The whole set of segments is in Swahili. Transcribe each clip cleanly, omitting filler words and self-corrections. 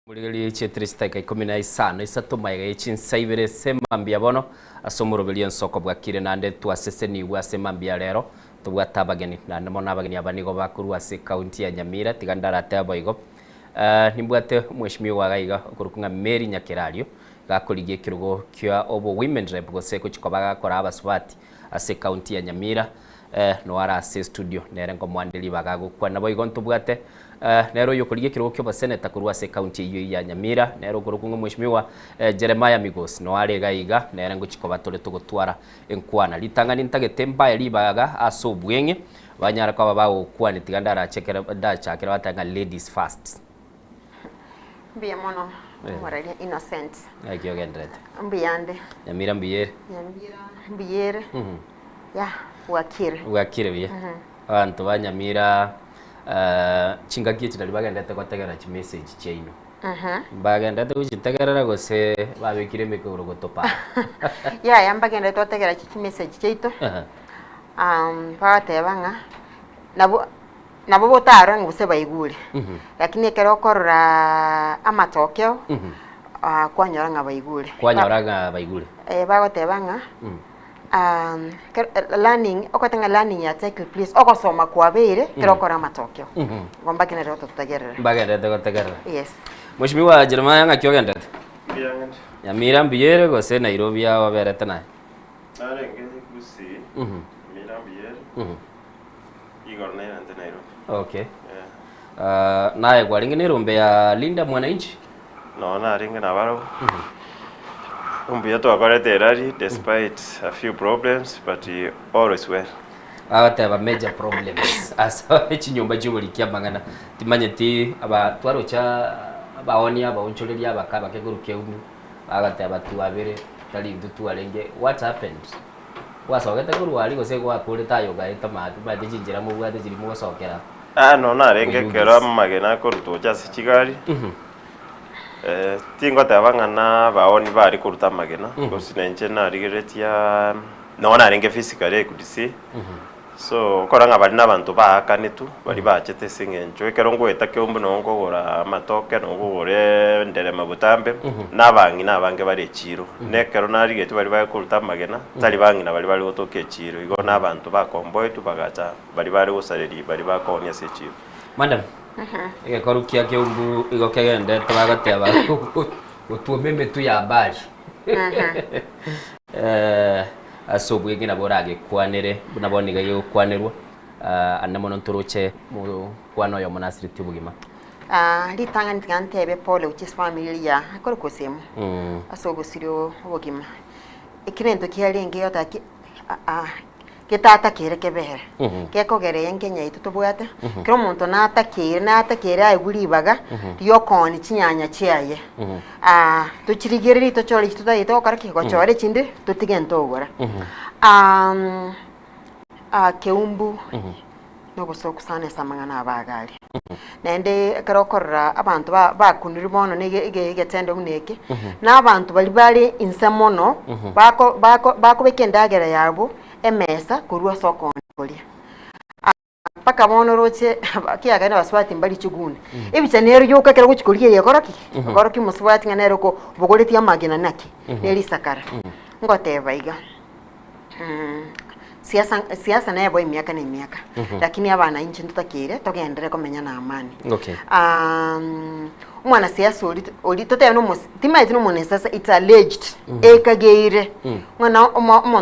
Muligeli chetristaka 15 isatumaga ichinsaibere semambia bono asomurobeli nsoko bwakire nande twaseseni wasemambia rero tubwatabageni nande mona abageni abanigo bakuru ase county ya Nyamira tigandara taboigo nimbwate mweshimiwa wagaiga okurukunga Mary Nyakerario gakorigie kirugo kya obo women rep gose kuchikobaga kora abaswati ase county ya Nyamira no ara ase studio nere ngo mwandeli bagagukwa naboigo ntubwate nero yokorigie kirugo kyo baseneta kurwa ase county iyo ya Nyamira nero kurukunga mweshimiwa Jeremiah Migos no are gaiga nere ngo chikoba tole tugutwara enkwana litangani ntagete mbaya libaga asobwenge banyara kwa babawo kwani tigandara chekera dachakera batanga ladies first Mbia mono, morali innocent. Akyo gendret. Mbiyande. Nyamira mbiyere. Nyamira mbiyere. Ya, wakire. Wakire biye. Abantu ba Nyamira chinga kitu dali bagendete kwategera chi message chaino. Bagendete kuchitegera gose babikire mikoro gotopa. Ya, yambagende twategera chi message chaito. Batebanga nabo botara nguse bayigure lakini ekero korora amatokeo kwanyora nga bayigure bagotebanga learning okotanga learning ya take place okosoma kwabere kero kora amatokeo ngomba kinero tutagerera bagere tutagerera yes Mheshimiwa Jeremiah ngakyogendete Nyamira mbiyere gose Nairobi ya waberete naye arengeze kusi Nyamira mbiyere Igor naye ante Nairobi. Okay. Naye gwaringe ni rumbe ya Linda Mwananchi? No, naringe na baro. Rumbe yetu akorete erari despite a few problems but always well. Have major problems. Asa chinyumba jubuli kyamangana. Timanye ti aba twaro cha abaoni abawonchoreri abakaba keguruke umu. Have tu abere tali ndutu alenge. What happened? Wasogete kurwali gose kwa kureta yoga etamatu ba dijinjira mu bwate jiri mu wasokera no narenge kero magena koruto cyase kigari tingo tabangana baoni bari kuruta magena gosinenje narigeretia no narenge physically kudisi so koranga bari nabantu bahakanetu bari bachete singenjo ekero ngweta kyombo nongo gora matoke nongo gore ndere mabutambe nabange bari echiro nekero narigetu bari bakuruta magena tali bangi na bari gotoke echiro igo nabantu bakomboye tubagacha bari gusareri bari bakonya se echiro madam korukia kyombo igo kegende tabagateba utuomeme tu ya bari asobwege naborage kwanere bunaboniga yo kwanirwa annamono nturuche mu kwano yo monasiri tubugima litanga ntigantebe pole uchis family ya akoro kosemu asogosirio ubugima ikirento kiarenge yotaki kitata kirekebere kekogereye nkenya itu tubwate kiro muntu natakire ayiguribaga yokoni chinyanya chiaye tuchirigiriri tochori tutayite okara kikochore chinde tutigentogora keumbu nogosokusana samangana abagari nende karokorra abantu bakunira bono negetende uneke n'abantu bali insamono bako bekendagera yabo emesa kurwa sokoni kolia paka bono roche kiagana baswati mbali chugune ebicha nero yoka kera guchikolie yekoroki muswati nganero ko bogoleti amagena naki neri sakara ngoteba iga siasa naye boy miaka na miaka lakini abana inchi ntutakire togendere komenya na amani okay umwana siasa oli tote no timaiti no monesa it's alleged ekageire mwana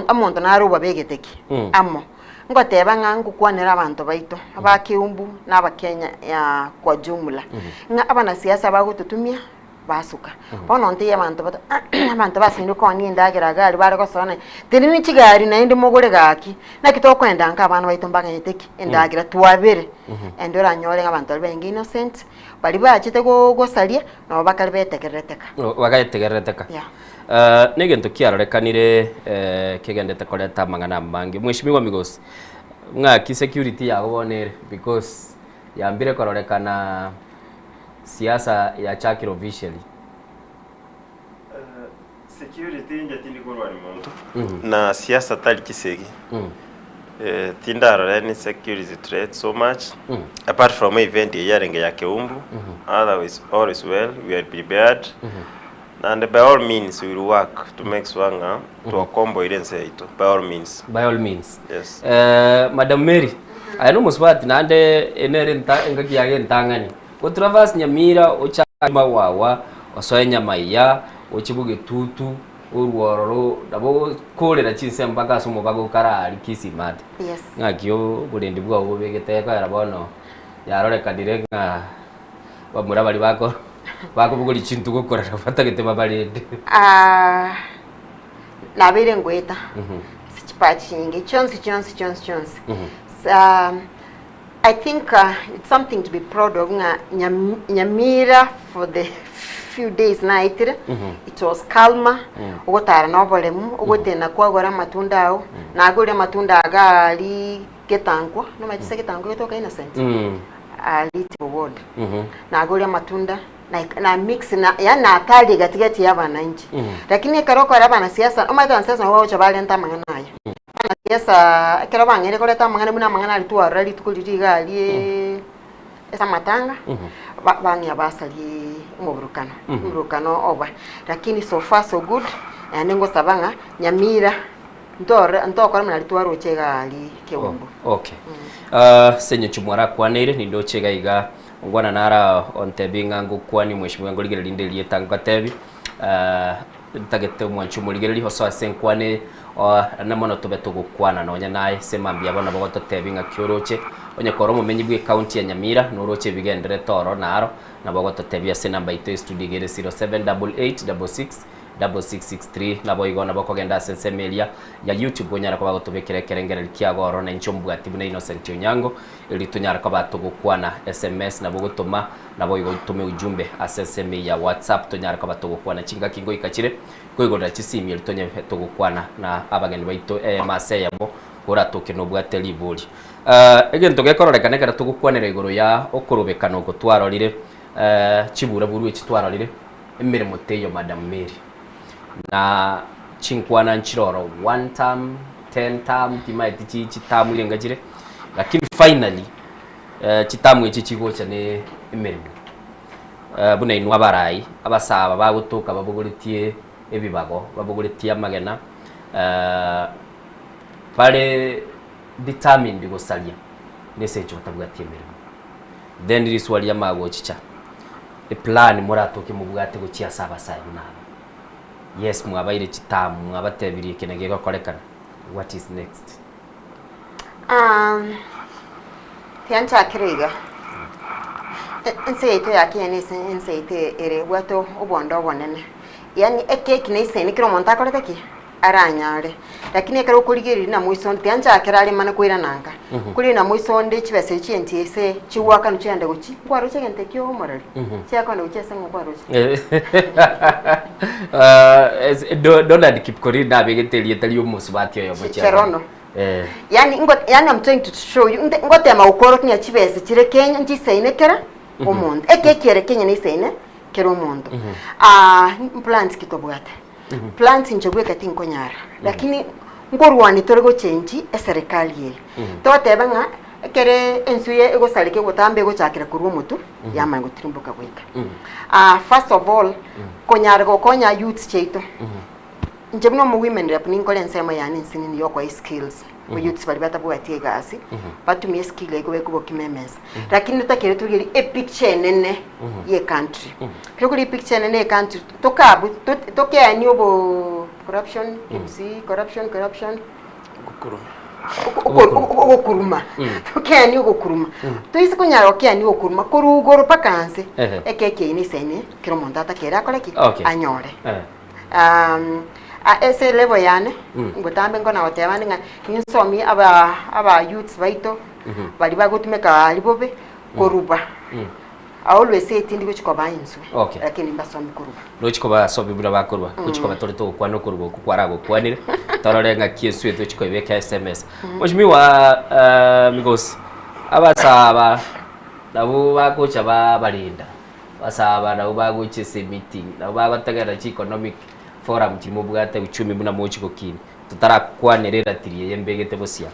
omuntu naruba begeteki amo ngoteba ngangu kwanera abantu baito abakiumbu n'abakenya ya kwa jumla nga abana siasa bagututumia basuka bono ntiye abantu basindu koni ndagira gari bare gosona tiri ni kigari na indi mugure gaki na kitokwenda nka abantu baito mbaga yeteki ndagira tuwabere endora nyole abantu bengi innocent bali bachite gosalia no bakali betekereteka bagayetekereteka negento kiarorekanire kegendete koleta mangana mangi Mheshimiwa Migos ngaki security yago bonere because yambire kororekana siasa ya chakiro officially security njatini korwari muntu na siasa tali kisegi Tindaro any security threat so much. Apart from event yaringe ya Keumbu, otherwise all is well. We are prepared. And by all means we will work to make swanga to combo idense ito. By all means. By all means. Yes. Madam Mary, I know muswati nande enerinta engaki yage ntangani. Utravas Nyamira ochama wawa osoye nyamaiya ochibuge tutu urwororo dabo kolera chinse mpaka somo bago kara alikisi mate. Yes. Ngakyo burendi bwa ubegete ka yarabono yarore kadire nga bamura bali bako buguli chintu gukora rafata gete babalende. Nabire ngweta. Sichipachinge chonsi. I think it's something to be proud of. Nyamira for the few days night it was calmer. Ugotara nobolemu ugotena kwagora matunda ao nagore matunda agali ketankwa no machise ketankwa yotoka innocent ali toward nagore matunda na mix na yana atali gatigati y'abananchi lakini karoko arabana siasa omata siasa wao chabale ntamanga nayo siasa kirabangere koleta mangana buna mangana alitwara litukuliriga ali esa matanga bangi abasali ngurukano oba lakini so far so good nengo sabanga Nyamira ndokora mna alitwara ochega ali Keumbu. Okay. Senye chumwara kwanere nindo chega iga ngwana nara ontebinga ngukwani mweshimwe ngoligere lindeli etanga tebi tagete mwanchu muligere hoso asenkwane namono tobeto gukwana nonya naye semambia bona bagoto tebinga kyoroche onye koromo menyibwe county ya Nyamira noroche bigendere toro naro na bagoto tebia se namba ite studio 0788666663 na boigona bakogenda sensemelia ya YouTube onyara kwa gotobekere kerengere kiagoro na nchombu atibu na Innocent Onyango ili tunyara kwa batugukwana SMS na bogotoma na boigo tume ujumbe aseseme ya WhatsApp tunyara kwa batugukwana chinga kingo ikachire koigoda chisimi ili tonye tugukwana na abageni baito mase yabo ora tokeno bwate libuli egento gekororeka kara tugukwanira igoro ya okorobekano gotwarorire chibura buru ekitwarorire emirimo teyo Madam Mary na chinkwana nchiroro 1 term 10 term timaiti chitamu lengajire lakini finally chitamu echi chigocha ne emirimo buna inu abarai abasaba bagutuka babuguritie ebibago babuguritie amagena pale determined gosalia nese chotabwati emirimo then riswali yamago chicha the plan muratoke mubwate gukia saba sai na yes mwabaire chitamu mwabatebiri kinege gakorekana what is next tiancha kirega enseite yakene enseite ere wato obondo bonene yani ekeki nese ni kiro monta koreta ki aranyare lakini ekero kuligiri na muisonde tiancha akirali mana kwira nanga kuri na muisonde chibese chientise chiwaka no chiende guchi kwaro chegente kyo morali chiaka no chese ngwaro Donald Kipkorir na begeteli etali omusubati yo mocha cherono yani I'm trying to show you ngote ma ukoro kinya chibese chire Kenya nchiseine kera omondo ekekere Kenya ni seine kera omondo plants kitobwate plants njogwe kati nkonyara lakini ngorwani torego change eserikali ye totebanga kere ensuye ego salike gotambe go chakira kurwo mutu yama ngotirimbuka gwika first of all konyara go konya youth cheito njebno mu women rep ninkole nsema yani nsini yo kwa skills ku youth bali batabwati gasi batumye skill ego bekubo kimemeza lakini tutakere tugiri a picture nene ye country kuri picture nene ye country tokabu tokya ni obo corruption corruption okuruma tokya ni okuruma toisi kunyara okya ni okuruma kurugoro pakanse ekeke ni sene kiro mondata kera koleki anyore ese level yani ngotambe ngona watebani nga ninsomi aba youths baito bali bagutumeka alibobe koruba always say tindi kuchikoba insu lakini mbasomi koruba rochikoba sobi bura bakoruba kuchikoba torito kwano koruba kukwarago kwanire tororenga kiesu eto chikobe SMS moshimi wa migos abasaba nabo bakocha balinda basaba nabo bagochese meeting nabo babatagara chi economic forum kirimo bwate uchumi buna mochi kokini tutarakwanerera tiriye yembegete bosia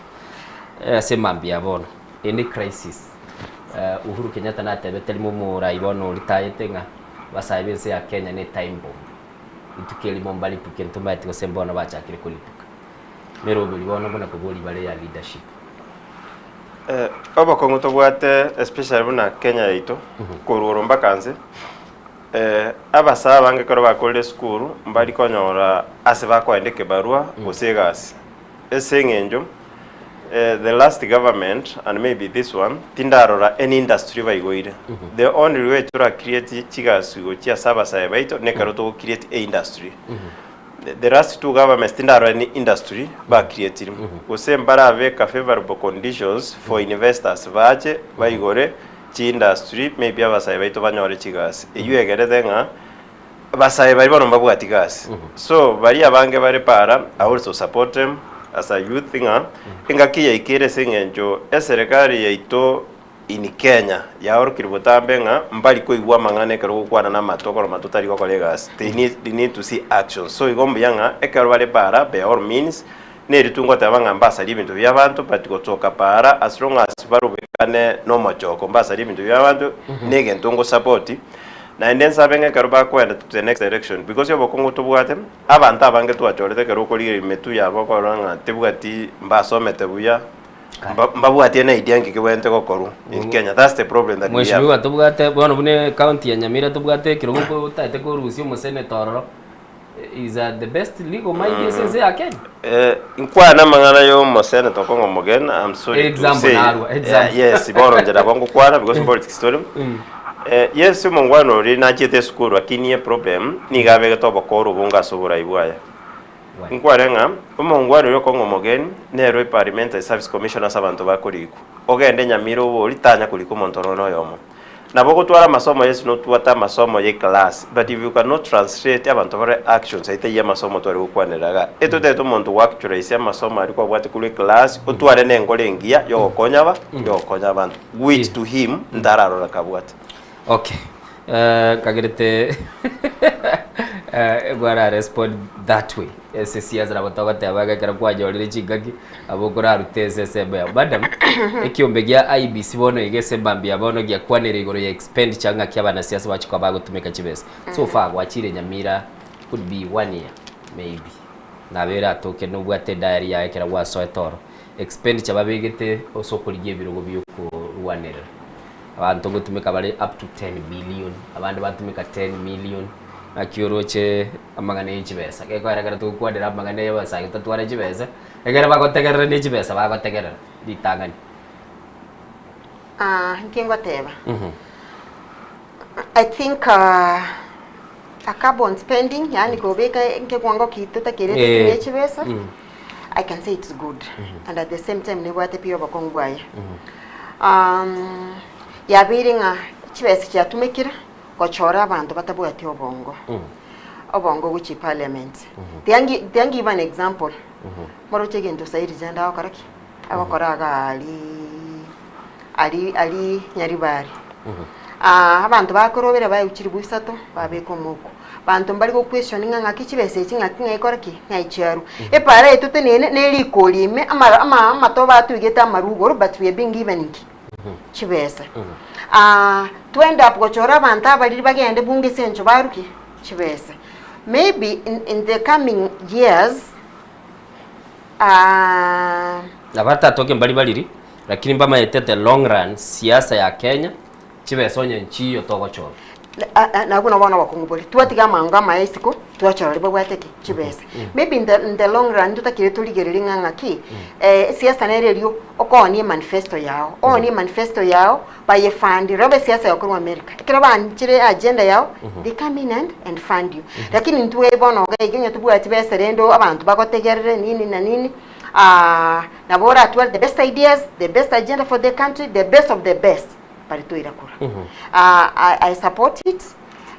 semambia bono ini crisis Uhuru Kenyatta na tebete limu raibono ritayete nga basaibense ya Kenya ni time bomb itukeli mombali pukentumba ati kosembono bachakire kulipuka mero bilibono bona kugoli bale ya leadership aba kongo tobwate especially buna Kenya ito kururumba kanze abasaba bange karo bakole school mbali konyora ase bakwandike barua gusegasi esengenjo the last government and maybe this one tindarora any industry baigoire the only way to create chigasugo chia saba sai baito ne karo to create a industry the last two governments tindarora any industry ba create usembara aveka favorable conditions for investors bache baigore chi industry maybe abasai baito banyore chigasi iyo egerede nga basai bari bono mbabwati gas so bari abange bari para I also support them as a youth thinga ingakiya ikere sengenjo eserikali yaito in Kenya ya orkiribotambe nga mbali ko igwa mangane kero kwana na matoko matutari ko kolegas they need to see action so igombe yanga ekero bale para by all means ne ritungo tabanga mbasa libintu byabantu but gotoka para as long as barubekane no machoko mbasa libintu byabantu nege ntongo support na endensa benga karuba kwenda to the next direction because yobo kongo tobwate abantu abange twachorete kero ko lire metu yabo ko ranga tebwati mbasomete buya mbabwati na idea ngike wente ko koru in Kenya that's the problem that we have mweshimiwa tobwate bono bune county ya Nyamira tobwate kero ko tate ko rusi mo senator is the best legal mind sense ya Kenya inkwa na mangana yo mo senator ko ngomogen I'm sorry example to say yes bono njada bongo kwana because politics story yes mongwano ri na chete skuru akini problem ni gabe to bokoro bunga sobora ibwaya nkwarenga mongwano yo kongo mogeni nero parliamentary service commissioner sabantu bakoriku ogende Nyamiro bo litanya kuliko montorono yomo nabo gutwara masomo yes no twata masomo ye class but if you cannot translate abantu bare actions ite ye masomo twari gukwaneraga eto teto muntu actualize masomo ari kwa bwate kule class utware nengole ngia yo konya abantu which to him ndararora kabwate. Okay. Kagerete gwara respond that way. SSC azara botoka tabaga kara kwa jolire chigagi abokora aruteze sebe. Madam ekiombegya IBC bono igese mbambia bono gya kwanere igoro ya expenditure nga kyabana siasa bachiko bago tumeka chibese. So far gwachire Nyamira could be 1 year maybe. Na bera toke no bwate diary ya kera wa soetoro. Expenditure babegete osokuliye birogo byuko rwanera. Abantu gutumika bali up to 10 billion abantu batumika 10 million akioroche amagane y'ikibesa keko aragara tukwadira amagane y'abasa tatwara y'ikibesa egera bagotegerera n'ikibesa bagotegerera ditangani nkingo teba I think a carbon spending yani gobeka nke kwango kitu takere n'ikibesa I can say it's good and at the same time ne bwate pio bakongwaye yabiringa chibese kyatumikira kochora abantu batabwati obongo obongo which parliament tiangi even example moro chegendo sairi janda akaraki abakoraga ali nyaribari abantu bakorobera bayukiri buisato babeko muko bantu mbali ko questioninga ngaki chibese kinga ikoraki ngaicharu epara etute ne likolime ama to batugeta marugo but we being given chibese twenda kuchora abantu abali bagende bunge sencho baruki chibese maybe in the coming years nabata toke mbali baliri lakini mbama yetete long run siasa ya Kenya chibese onye nchiyo togochora na kuna wana wakongoboli tuatiga manga maisiko tuachora libo bwateke chibese maybe in the long run tutakire tuligereringa ngaki siasa nerelio okoni manifesto yao manifesto yao by fund robe siasa ya kwa America ikira banchire agenda yao they come in and fund you lakini ntuwe bono genge tubwati bese rendo abantu bagotegerere nini na nini na bora atwal the best ideas the best agenda for the country the best of the best I support it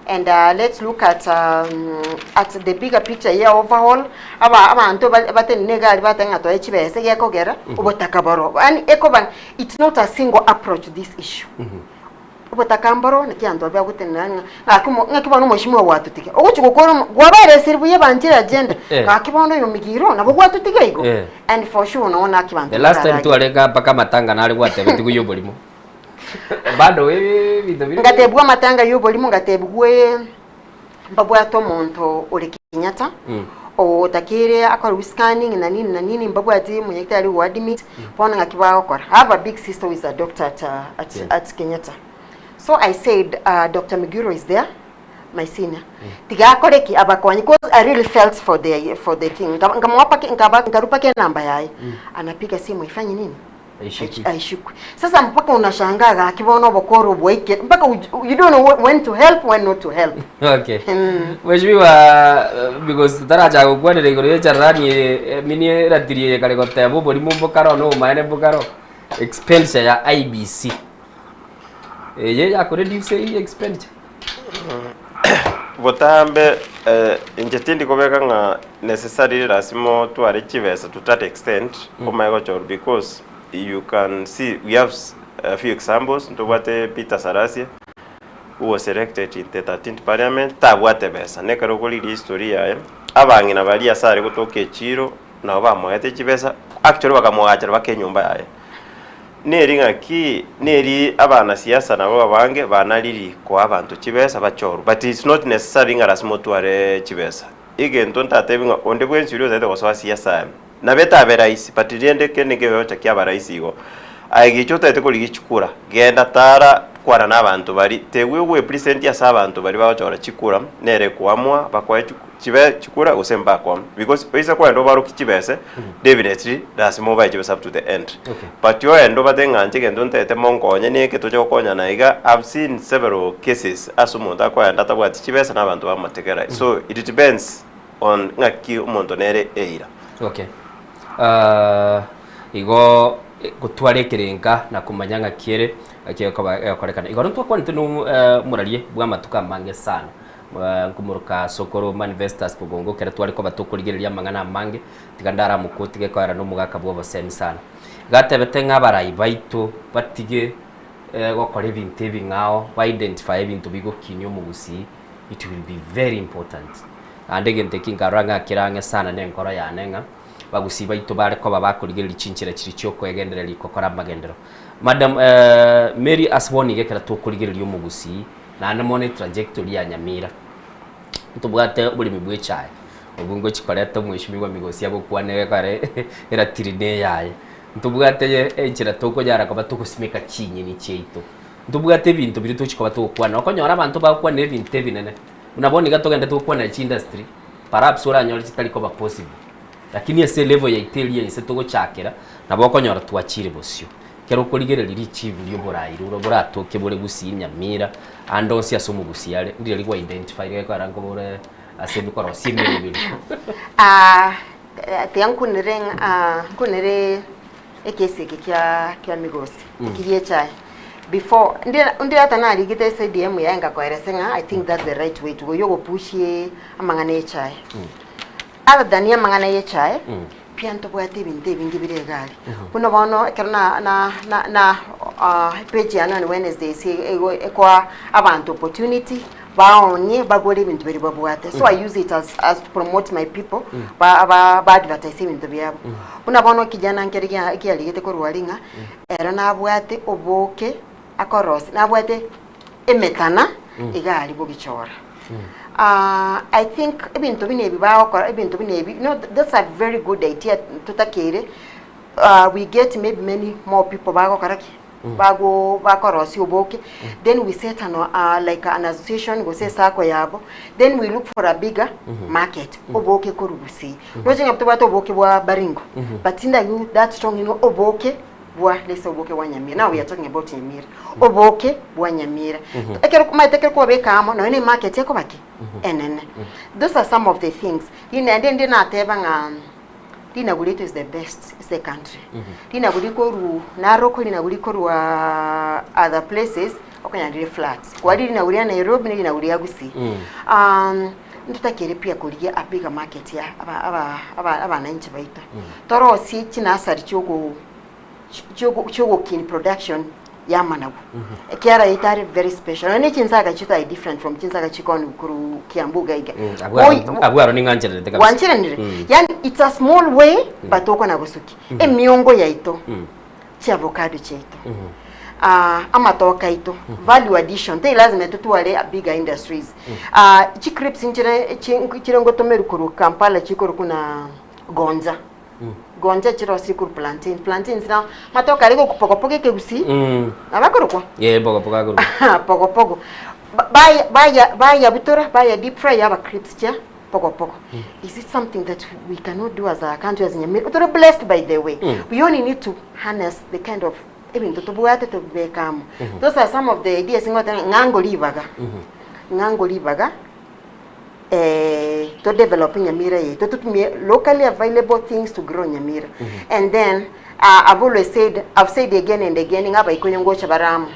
and let's look at the bigger picture here overall abantu batenega batanga to HBS yakogera ubotakabaro and ekoban it's not a single approach to this issue ubutakambaro nikianto bya gutenanga ngakibona umushimo watutike oguchukukora gwabere sirbuye banjira agenda ngakibondo yomigiro nabo gwatutike igo and for sure naona kibantu the last time tuareka paka matanga nali gwate bitigu yobolimo bado we bidobiri ngatebwa matanga yobolimo ngatebwe mbabwato monto uri Kenyatta o takire akora scanning na nini mbabwati munyekitari wa admit pona ngakiba okora. I have a big sister who is a doctor at Kenyatta. So I said Dr. Migiro is there, my senior. Tiga koreki abakwani because I really felt for the thing. Ngamwapa ngarupa ke namba yae. Anapiga simu ifanye nini? Aishuku. Sasa mpaka unashangaa akibono bokoro boike mpaka you don't know when to help, when not to help. Okay. Mheshimiwa because taraja gukwanire igoro charani mini ratirie kale kote abo boli mumbokaro no maene bokaro expenditure ya IBC. Ye ya ko reduce expenditure. Botambe injetindi kobeka nga necessary rasimo tware chivesa to that extent omayego chor because you can see we have a few examples ntobate Peter Sarasia who was elected in the 13th parliament tabwate besa nekaro koli historia abangina bali asare gutoke chiro na bamoyete chibesa actually bakamwagachira bakenyumba yaye neringa ki neri abana siasa nabo babange banaliri ko abantu chibesa bachoro but it's not necessary nga rasmo tware chibesa igento ntatebinga onde bwensiro zaite ko siasa na beta beraisi but riende kenege yocha kya baraisi go aigichota ete koligichukura genda tara kwara nabantu bari tewe president ya sabantu bari bachora chikura nere kwamwa bakwa chibe chikura usemba kwa because oisa kwa ndo baro kichibese definitely rasimo ba chibesa up to the end but yo endo batenga nchike ndo ntete mongonya neke tojo konya na iga I've seen several cases asumonda kwa ndata bwa chibesa nabantu bamatekera so it depends on ngaki umuntu nere eira. Okay. Igo gutware kirenga na kumanyanga kiere akorekana igoro ntwa ntino murarie bwa matuka mange sana ngumuruka sokoro manvestors pogongo kera twari ko batukurigiriria mangana mange tigandara mukotige kwara no mugaka bwo bosemi sana gatebete ng'abarai baitu batige gokora ibintu bingao ba identify ibintu bigokinyo mugusi it will be very important and again taking karanga kirange sana nenkoro yanenga bagusiba ito bare ko babakurigirira cinchira kiricho kwegenderera ikokora magendero madam Mary Aswoni gekera tukurigirira umugusi na namone trajectory ya Nyamira tubwate buri mibwe cyaye ubungo kikoreta mwishimiwa migosi yabo kwane kare era tirine yaye tubwate ekira toko jara ko batukusimika kinyi ni cyeito tubwate bintu biri tukiko batukwana okonyora abantu bakwana ebintu binene unabona gatogenda tukwana industry perhaps uranyora kitali ko ba possible lakini ese level ya intelligence togo chakera nabokonyora twachire bosyo kero kurigerera irichibu lyo borayiro uraburato bore gusinya Mira andonsi asomu gusiyale ndire ligwa identify ko arango bore asebi ko rosimire bibiri kunere ekese kya migosi kirie chai before ndira tanali gite CDM yanga kwa eresenga I think that's the right way to go yogo pushie amangane chai other than ya mangana yechae pia ntobwate ibintu bingi biregali kuno bono kerna na page ya on Wednesday kwa abantu opportunity baonye bagore ibintu biri babwate so I use it as to promote my people ba advertise ibintu byabo kuno bono kijana nkeriga ikialigete ko rwalinga era nabwate oboke akorosi nabwate emetana igali bogichora I think ibintu binebi baokora ibintu binebi that's a very good idea tutakere we get maybe many more people bagokora bago bakorosi oboke then we set like an association go say sako yabo then we look for a bigger market oboke korubusi no jinga tubato oboke bwa Baringo but inda you that strong oboke bwa lesa oboke wa Nyamira. Now we are talking about Nyamira. Oboke bwa Nyamira. Ekero kuma tekero ko beka amo no any market yako baki. Enene. Those are some of the things. Ndi na teba nga Dina Gulito is the best, it's the country. Dina Guliko ru Naroko Dina Guliko ru other places okanya ndi flat. Kwa Dina Gulia Nairobi Dina Gulia Gusi. Ntutakere pia kuligia a bigger market ya aba nanchi baita. Toro si china asari chogo kin production yamanagu kiara itari very special and chinsaga chita is different from chinsaga chikoni kuru Kiambu gaiga agwaro ni nganjere teka wanchire ndire yani it's a small way but oko na gusuki emiongo yaito chi avocado cheito amatoka ito value addition te lazima tutuwale bigger industries chi crips nchire ngotomeru kuru Kampala chikuru kuna gonza gonja chiro sikuru plantain sina matoka liko kupokopoke kegusi abakoro kwa pokopoka guru pokopogo baya butora baya deep fry aba crips cha pokopoko is it something that we cannot do as a country as Nyamira? We're blessed by the way we only need to harness the kind of even to buate to become those are some of the ideas ngango libaga to develop Nyamira to locally available things to grow Nyamira and then I've said again and again ngaba ikonyongocha baramu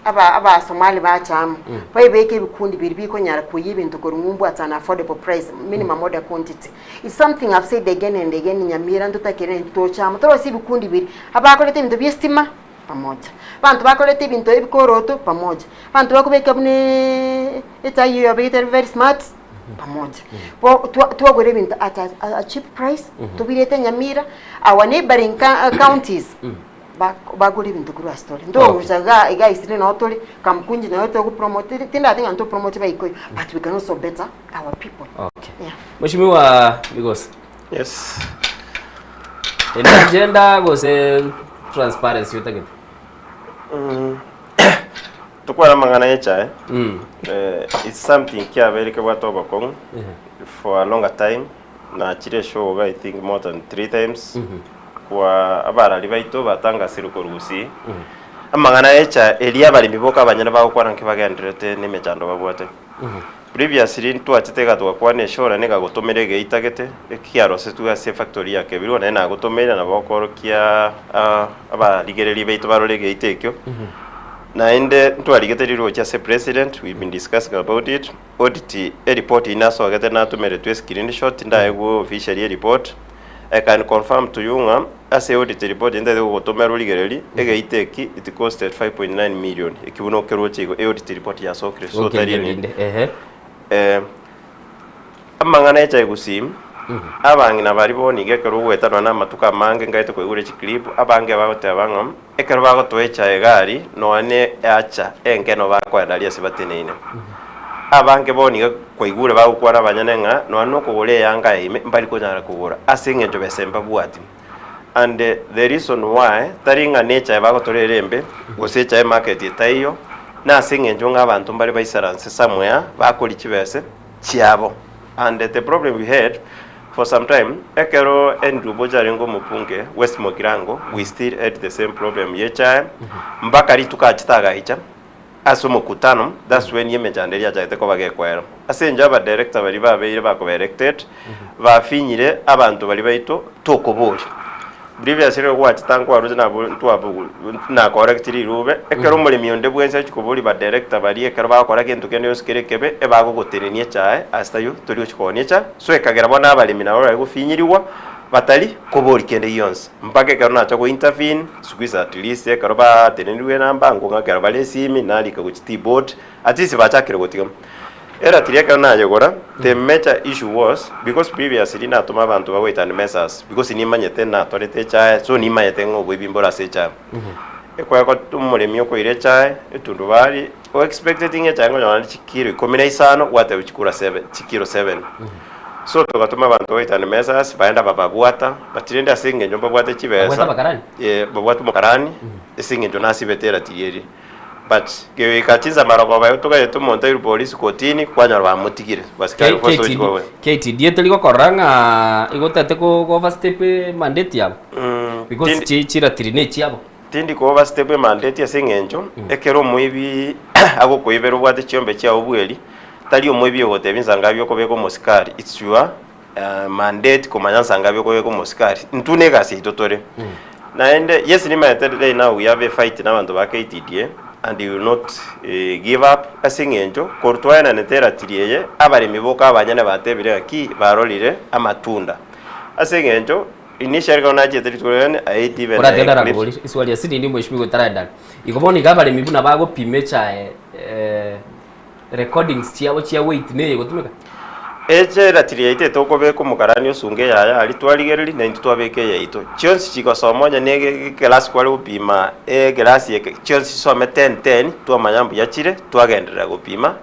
aba Somali bachamu beke bikundi biribiko nyara kuyibintu korumumbu at an affordable price minimum order quantity is something I've said again and again Nyamira ntutakire ntochamu to si bikundi biri abakolete bintu byestima pamoja bantu bakolete ibintu ebikoroto pamoja bantu bakubeka bune etayo yabete very smart pamoja tuwagore bintu at a cheap price tubirete Nyamira our neighboring counties baguri bintu kuri story ndo uzaga guys ni notoli kamkunji na yote ku promote tinda tinga nto promote by ikoyo but we can also better our people. Okay, yeah. Mheshimiwa Bigos, yes, in agenda was transparency utagete tukwa mangana yecha it's something kia very kwa toba kong for a longer time na chire show I think more than 3 times kwa abara libaito batanga siruko rusi amangana yecha elia bali miboka abanyana bakora nkibagendrete nemechando babwate previously twatitega twakwane shora nega gutomerege itagete kiaro se tuase factory yake birona na gutomera na bakoro kia aba ligereri baito barolege itekyo na inde twaligete riro cha se president we've been discussing about it audit report inaso agete na tumere tu screenshot ndaego official report I can confirm to you as a audit report in the gutomera ligereri ege iteki it costed 5.9 million ikibuno keroche audit report ya sokre so tari amangana echa igusim abangi na bari bonige kero gwetana na matuka mange ngaite kwigure clip abange bagote abangam ekero bagoto echa egari no ane acha engeno bakwandalia sibateneine abange bonige kwigure bagukwara abanyanenga no ano kugure yanga ime mbali konyara kugura asinge njo besemba bwati and the reason why taringa nature bagotorerembe gosecha market itayo na singe njonga abantu mbali baisaranse somewhere bakoli kibese chiabo and the problem we had for some time ekero Andrew Bojarengo mupunge West Mogirango we still had the same problem yecha mpaka rituka chitaga icha aso mukutano that's when yemejanderia jaite ko bagekwera asenja ba director bali babeire bako elected bafinyire abantu bali baito tokobori previous rero kwa chitankwa ruze na ntwabu na correctly rube ekero muri mionde bwense chikobori ba director bali ekero bakora kintu kene yosikere ebago goterenie chae astayo turi chikoniecha so ekagera bona abalimi na ora gufinyiriwa batali kobori kende yonse mpaka ekero na chako intervene squeeze at least ekero ba tenenwe namba ngo ngakera bale simi nali ka guchiti board atisi bachakire gotigam era tiriaka na yogora the major issue was because previously na tuma abantu bawita and messers because ni manyete na torete cha so ni manyete ngo bwibimbora secha ekwa ko tumuremyo ko irecha etundu bari o expected inge chango na chikiro komina isano wate uchikura 7 chikiro 7 so tukatuma abantu bawita and messers baenda bababwata batirenda singe njomba bwate chibesa babwata mukarani singe njona sibetera tiyeri but gewe katiza maroko bayo tukaye tumonta iri police kotini kwanya bamutigire basikari ko so igowe KT diete liko koranga igotete ko overstep mandate yabo because chira trine chiabo tindi ko overstep mandate yasengenjo ekero muibi ago koibero bwate chiombe chia obweli tali omuibi ogote binzanga byo kobeko mosikari it's your mandate komanyansa ngabyo kobeko mosikari ntune gasi totore na ende yes ni matter now we have a fight na bantu ba KTDA and you will not give up asingenjo kortwana netera tiriye abari miboka abanyane batebire ki barolire amatunda asingenjo initially kana cheteri tuone aiti even ora tenda rakuri iswali asidi ndi mweshimigo taranda igoboni gabale mibuna bago pimecha recordings chia weight ne gotumeka echera tiriaite tokobeka mukarani osunge yaya ali twaligereri na ntwabeke yaito chionsi chikosomonya nege class kwali upima class ye chionsi some 10 twamayambu yachire twagenderera gupima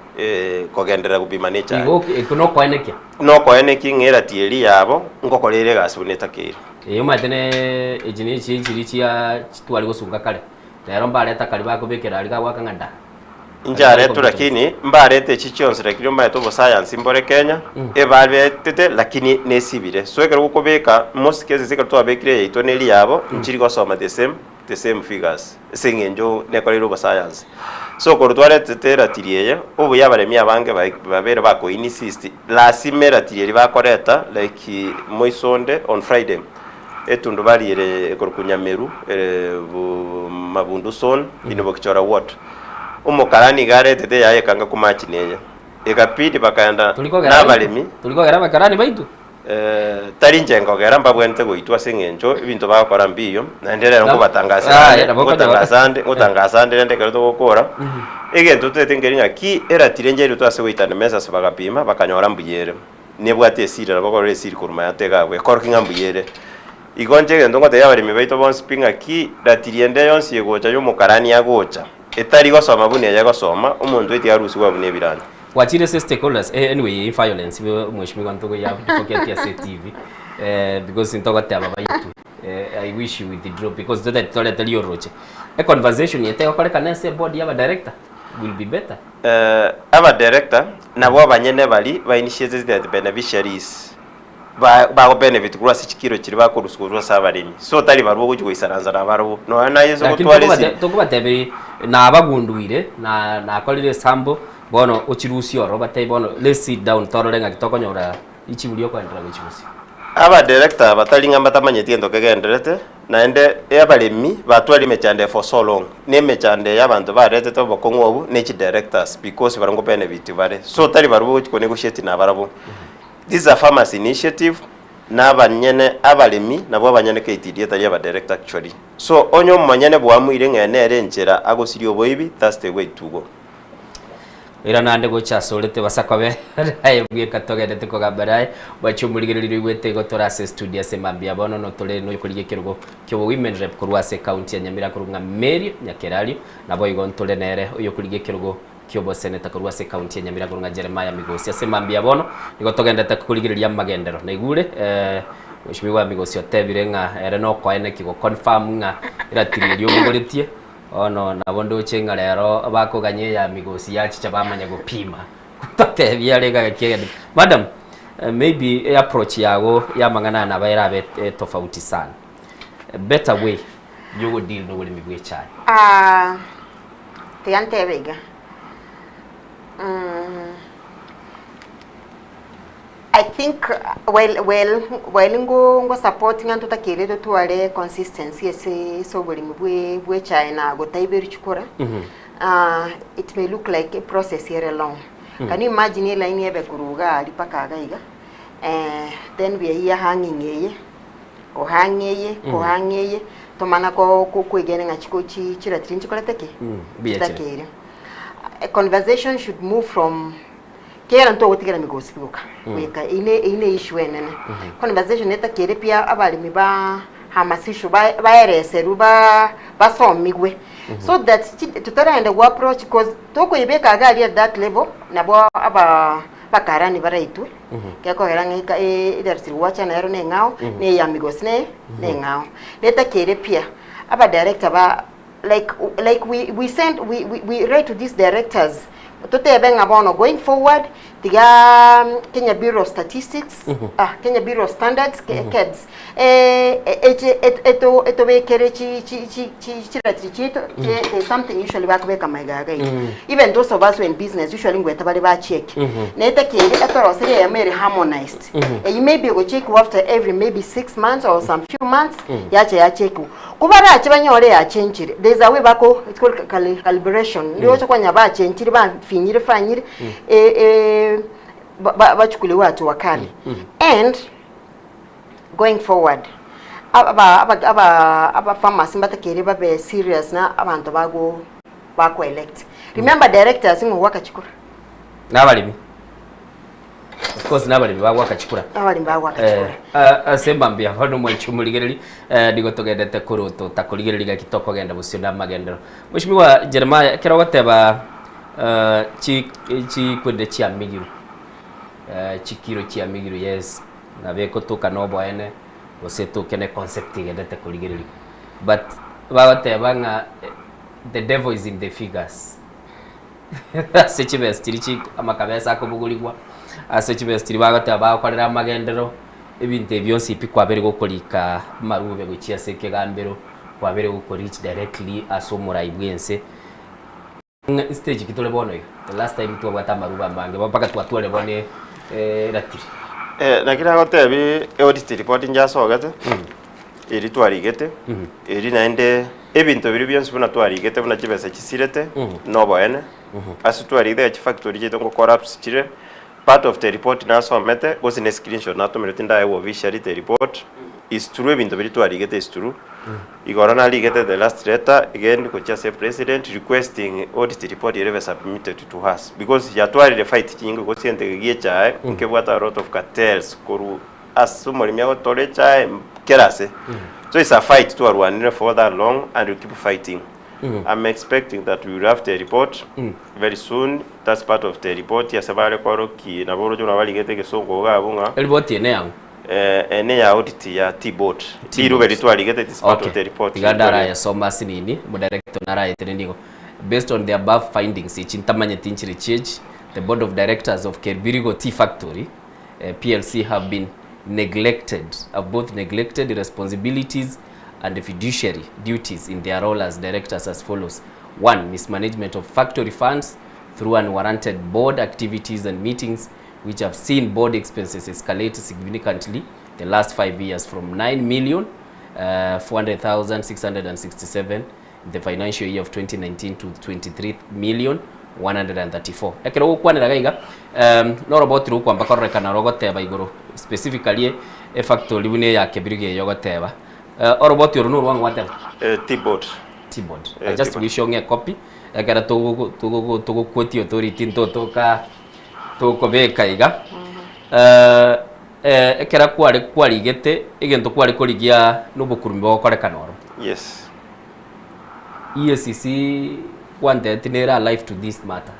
kogenderera gupima necha igo ikono kwanekia no kwanekia ngera tieri yabo ngokorere gasubuneta kire matene ejini chiri chia twali gosunga kale rero mbareta kali bakobekera ali gawaka nganda injaretu lakini mbarete chichonse lakini mbaye to science mbore Kenya evalvetete lakini nesibire so ekero gukobeka most cases ekero twabekire yaito neli yabo nchiri gosoma the same figures sengenjo nekorero bo science so korutware tetera tiriye ubu yabaremi abange babere bako insist lasimera tiriye bakoreta like moisonde on Friday etundu barire ekorukunyameru mabundu son inobo kichora what umukarani garetete yaye kanga kumachi neye ekapidi bakaenda nabalemi tulikogera bakarani baitu tari njengogera mbabwente goitwa sengenjo ibintu bakora mbiyo naendelera ngo batangaza ngutangazande ndeke ruto gukora egento tetengeringa ki era tirenjeri twase goitana mesa sebagapima bakanyora mbuyere nebwate sira bakora siri kuruma yategabwe korkinga mbuyere igonje gendo ngote yabaremi baito bon spinga ki datiriende yonsi yegocha yo mukarani yagocha etari gosoma bune ya gosoma umuntu eti arusi wa bune birana wachire stakeholders anyway violence mweshimi kwantogo ya forget ya TV because intoga taba baitu I wish you withdraw because that tell you roche a conversation yete okoleka nese board ya director will be better aba director nabo abanyene bali ba initiated the beneficiaries ba benefit kuri sikiro kiri bakorusukuru sabarimi so tari barubo kugisaranza nabaro no na yezo gutwalisi tokubatebe na abagunduire na akolire sambo bono uchirusi oro batay bono let's sit down tororenga kitokonyora ichibulio kwandira bichibusi aba director batalinga batamanyeti ndo kegenderete naende yabalemi batwali mechande for so long ne mechande yabantu barete to bokongwobu ne chi directors because barongo benefit bare so tari barubo kunegotiate na barabo. This is a farmers initiative na abanyene abalemi nabo abanyene KTD tali aba director actually so onyo manyene bwamwire ngene njera agosiri oboibi that's the way to go ira nande gocha solete basakobe aye bwe katogedete ko gabarai bachumurigiriro igwete gotora se studio se mambia bono no tole no kulige kirugo kyo women rep kurwase county ya Nyamira kurunga Mary Nyakerali nabo igontole nere uyo kulige kirugo kyobo seneta kurwase county ya Nyamira kurunga Jeremiah Migosi ase mambia bono nigotogendete kuligiriria magendero na igure mwishimiwa Migosi otebire nga ere no kwaene kigo confirm nga iratiririo mugoritie ono nabondo chenga lero bakoganye ya Migosi yachicha bamanya gupima kutotebia lega kigende madam maybe approach yago yamangana na baira bet tofauti sana a better way you would deal no with me chai tiante vega I think well ngo supporting and tutakire to ale consistency ese so buli bwe China go taiberi chukura it may look like a process here along can you imagine a line ebe kuruga alipaka gaiga then we are here hanging hangeye to mana ko kwegene ngachikochi chira trinchi koleteke bitakire a conversation should move from kera nto gutigera Migosi bibuka weka ine issue enene conversation eta kere pia abalimi ba hamasisho ba ereseru ba somigwe so that tutaraenda go approach because toko ibeka gali at that level nabo aba bakarani baraitu kyako heranga idarsi wacha na ero ne ngao ne ya Migosi ne ngao leta kere pia aba director ba like we write to these directors Totebenga bono going forward tiga Kenya Bureau of Statistics Kenya Bureau of Standards KEBS eto bekere chi there's something usually bakubeka magaga even those of us who in business usually ngweta bali ba check neta kende atoro sere ya mere harmonized you maybe go check after every maybe 6 months or some few months ya check kubara chibanyore ya change there's a way bako it's called calibration ndio cho kwanya ba change ba finyire fanyire bachukule watu wakali and going forward aba farmers mbatakere babe serious na abantu bago elect. Remember directors ngo wakachikura. Nabalimi. Of course nabalimi bagwakachikura. Nabalimi bagwakachikura. Asembambia hano mwanchumuligereri digo togendete kuruto takuligereri kitoko genda busyo magendero. Mheshimiwa Jeremiah kera gateba chi kwende chia migiru. Chikiro chia migiru yes. Na beko tuka nobo ene osetuke ne concept gendete kuligereri. But bagateba nga the devil is in the figures. Sechibes tirichi amakabesa akubuguligwa. Sechibes tiribagateba bakorera magendero. Ebinte byonse ipikwa bere gukorika marube gukia seke gambero kwa bere gukorich directly asomura ibwense stage kitole bono the last time tu abata maruba mbange bapaka twatwale bone ratiri nakira gotebi audit report njasogate eri twarigete eri naende ebinto biri byonse buna twarigete buna kibesa kisirete nobo ene asu twaride chi factory je ngo corrupts chire. Part of the report naso mete was in a screenshot na to meretinda I officially the report is true ebinto biri twarigete is true. Igorana ligete the last letter again ko just a president requesting audit report ireve submitted to us because ya twari the fight kingo ko siente giecha nke bwata a lot of cartels koru asumori mya tole cha kerase. So it's a fight to run for that long and we keep fighting. I'm expecting that we will have the report very soon. That's part of the report. Yasabale koroki na boro jona baligete kesongo gabunga. Report ene yangu. Ene ya audit ya T-Boat. Tiru very to aligete is part of the report. Tigandara ya soma sinini mu director nara yetendigo. Based on the above findings, Chintamanye Tinchiri Church, the board of directors of Kerbirigo Tea Factory PLC have both neglected responsibilities and the fiduciary duties in their role as directors as follows. 1. Mismanagement of factory funds through unwarranted board activities and meetings which have seen board expenses escalate significantly the last 5 years from 9,400,667 in the financial year of 2019 to 23,134. Ekero ukwanira gaiga norobot ru kwamba korrekana rogoteba iguru specifically a factory bune ya Kebirige yogoteba. Orobot yoru nuru wangu wateba T-Boat. I just wish you a copy. Ekera to quote authority to beka iga. Ekera kwari gete igento kwari korigia nubukurumi bokorekana oro. Yes. EACC wanted nera life to this matter.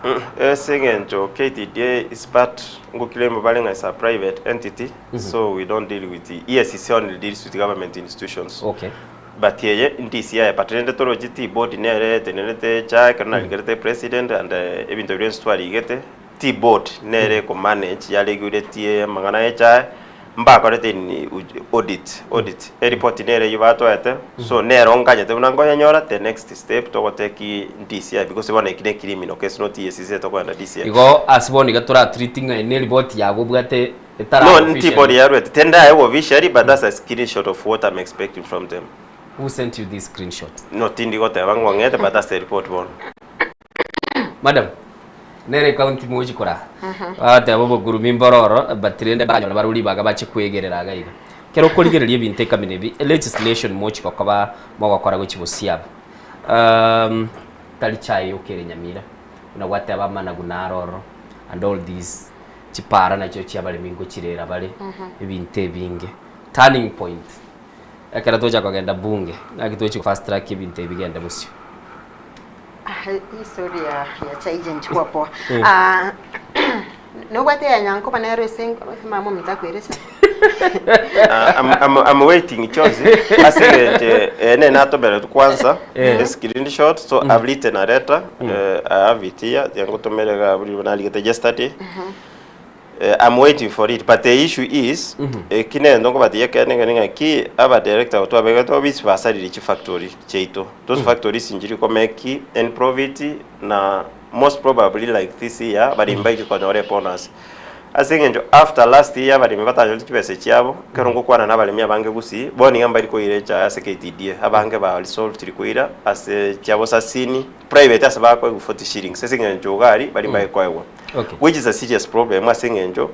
Sengenjo KTDA is part ngokilemo balenga is a private entity, so we don't deal with the EACC, only deals with government institutions. Okay. But here in DCI patente toro GT board nere tenete cha kana ligete president and even the story gete T board nere ko manage ya regulate mangana echa mba korete ni audit report nere yibato ete so nere ongaje te unangoya nyora the next step to take DCI because one ikine criminal case not EACC to kwenda DCI igo asiboni gatura treating ni report yago bwate etara no T board ya rete tenda I officially but that's a screenshot of what I'm expecting from them. Who sent you this screenshot? No tindi gote bangwangete but that's the report one. Madam nere county moji kora ate abo gurumi mbororo batirende banyo baruli baga bache kwegerera gaiga kero koligererie binteka minebi legislation moji kokaba mogokora guchibusiaba tali chai okere nyamira una wate abamana gunaroro and all these chipara na chochi abale mingo chirera bale ebinte binge turning point akara toja kugenda bunge nakitochi fast track ebinte bigenda busyo. Sorry ya chaije nchukua poa. No wate ya nyanko panero sing mama mtakweresa. I'm waiting chozi asenge ene nato bere kwanza screenshot so I've written a letter I have it here yango tomerega buri banali yesterday. I'm waiting for it, but the issue is kine ndongo batiye kenenga ki aba director oto abegato bisi basali chi factory cheito those factories injiri ko make and profit na most probably like this year but invite kwa nore bonus asengenjo after last year abalimi batanyo chibese cyabo kerongo kwana n'abalimi abange gusi boni ngamba liko irecha ase KTDA abange ba resolve tilikuira ase cyabo sasini private ase bakwa 40 shillings asengenjo gari bali bae kwaewa which is a serious problem asengenjo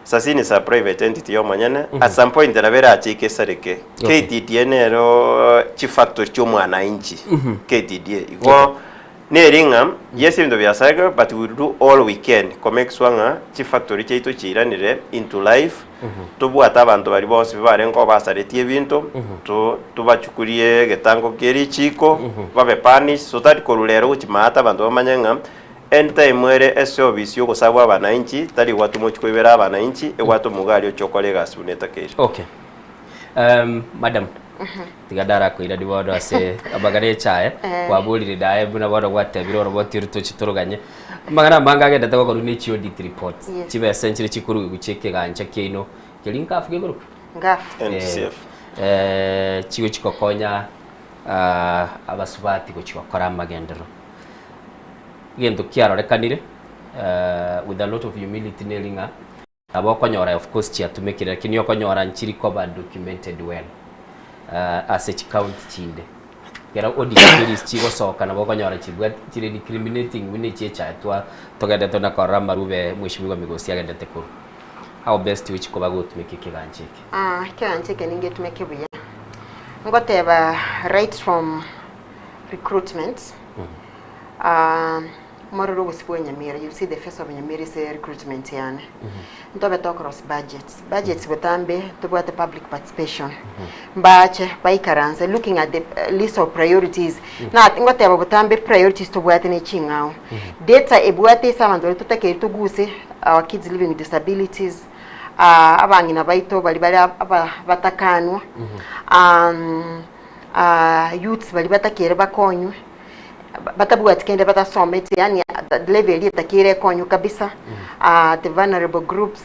sasini sa private entity yo manyane at some point na achike sareke KTDA nero chi factory cyo mwana inchi KTDA iko neringa yes into byasaga but we will do all we can to make sure chi factory cheito chiranire into life tubwata abantu bari bose barengo basareti ebintu tubachukurie getango keri chiko babe punish so that korulero uchimata abantu bamanyanga anytime were service yo kusabwa abananchi tali watu mochikwebera abananchi ewatu mugali ochokolega suneta kesho. Okay. Madam tigadara ko ira dibodo ase abagare chae kwabulire dae buna bodo gwate biro roboti ruto chitoroganye magana manga genda tako koruni chi audit reports chibe essentially chikuru gucheke ganje kino kelinka afge group ngaf NCF chigo chikokonya abasubati ko chikokora magendero gendo kiaro rekanire with a lot of humility nelinga abokonyora of course chia tumekira lakini yokonyora nchiri ko ba documented well as a county chinde kera audit series chigo soka na bokonyora chibwa chire discriminating wini checha twa togede tona kora marube mwishimiwa migosi agende tekuru how best which ko bago tumekike gancheke kancheke ninge tumeke buya ngoteba right from recruitment Mororo was for Nyamira. You see the face of Nyamira say recruitment yani. Ntobe talk across budgets. Budgets wetambe to the public participation. Bache baikaranze looking at the list of priorities. Na ngote ababutambe priorities to bwate ne chingao. Data ebwate sabantu tutake to guse our kids living with disabilities. Abangina baito bali batakanwa. Youths bali batakere bakonywe. Batabuwa tikende batasomete yani level yetakire konyu kabisa the vulnerable groups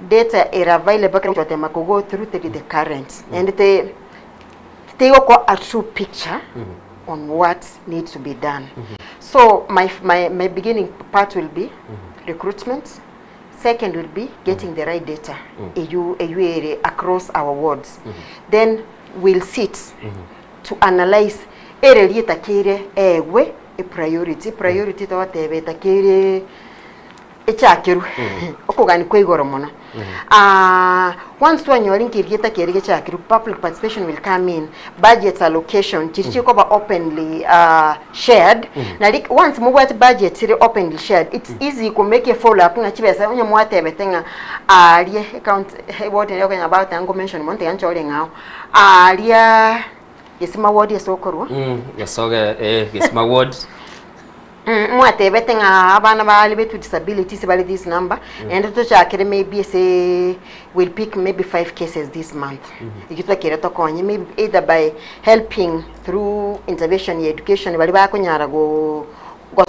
data are available can to go through the current and they go a true picture on what needs to be done. So my beginning part will be recruitment. Second will be getting the right data across our wards. Then we'll sit to analyze ere takire ewe priority to watebe takire echakiru okugani kwegoro mono once one your link iri takire echakiru public participation will come in budget allocation chichi ko ba openly shared na once mu what budget iri openly shared it's easy to make a follow up ngachibesa onye mwatebe tenga ali account what talking about ango mention monte yancho ngao alia Gesima ward yesokorwa yasoga gesima ward mwate betenga abana bali betu disabilities bali this number and to chakere maybe say we'll pick maybe 5 cases this month ikitakere to konye maybe either by helping through intervention education bali bakonyara go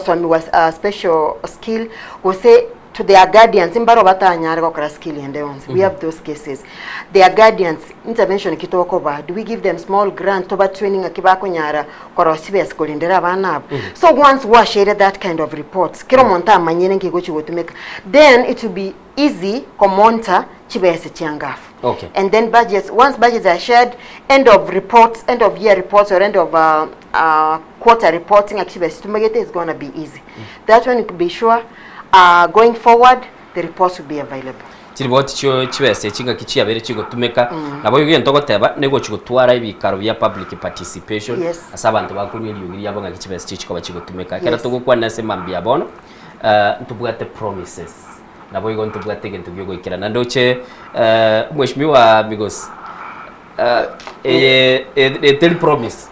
somi was a special skill go say to their guardians imbaro batanyara ko kra skill and ones we have those cases their guardians intervention kitoko ba do we give them small grant to training akibako nyara ko CBS ko lindera bana so once we share that kind of reports kiro monta manyene ngiko chigo to make then it will be easy ko monta CBS chiangaf okay and then budgets once budgets are shared end of year reports or end of quarter reporting CBS to make it is going to be easy that one you could be sure going forward the reports will be available. Chiriboti chwese chinga kichia bere chigo tumeka nabo yugiye ntogoteba nego chigo twara ibikaro bya public participation asabantu bakuru yugiri yabo ngakibese chichiko bachigo tumeka kera tugukwa nase mambia bono ntubwate promises nabo yugo ntubwate gento byo ikira nandoche mweshimiwa Migos tell promise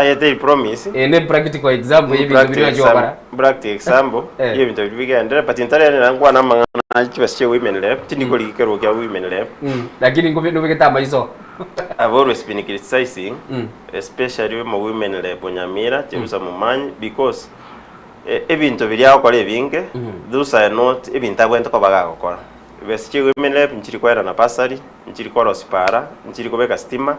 yete promise ne practical example yebi bibiri jobara practical example yebi to bigenda but intare nangwa namangana chibase women lab tiniko likero kya women lab lakini ngobe no beketamba izo I've always been criticizing especially my women lab Nyamira Jerusa Mumanyi because ebintu biri akora ebinge those are not ebintu agwenta ko bagakora bese women lab nchiri kwera na pasari nchiri kwa hospitala nchiri kobeka stima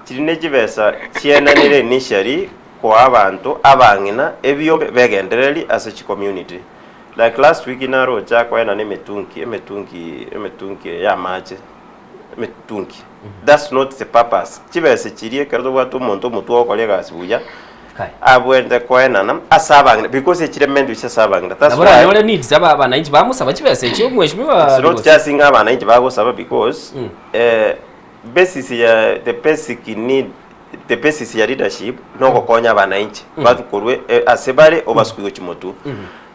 Chineji besa chiena nile initially kwa abantu abangina ebyo begendereli as a community like last week inaro chako ena emetungi ya mache emetungi. That's not the purpose. Chibese chirie kerdo watu monto mutu okolega asibuya. Abwende kwena na asabanga because echire mendu isasabanga. That's why nabona needs abana inji bamusaba chibese cyo mweshimiwa. It's not just singa abana inji bagosaba because basis ya the basic need, the basis ya leadership no gokonya abana inji badukorwe asebare obaskuyo chimotu.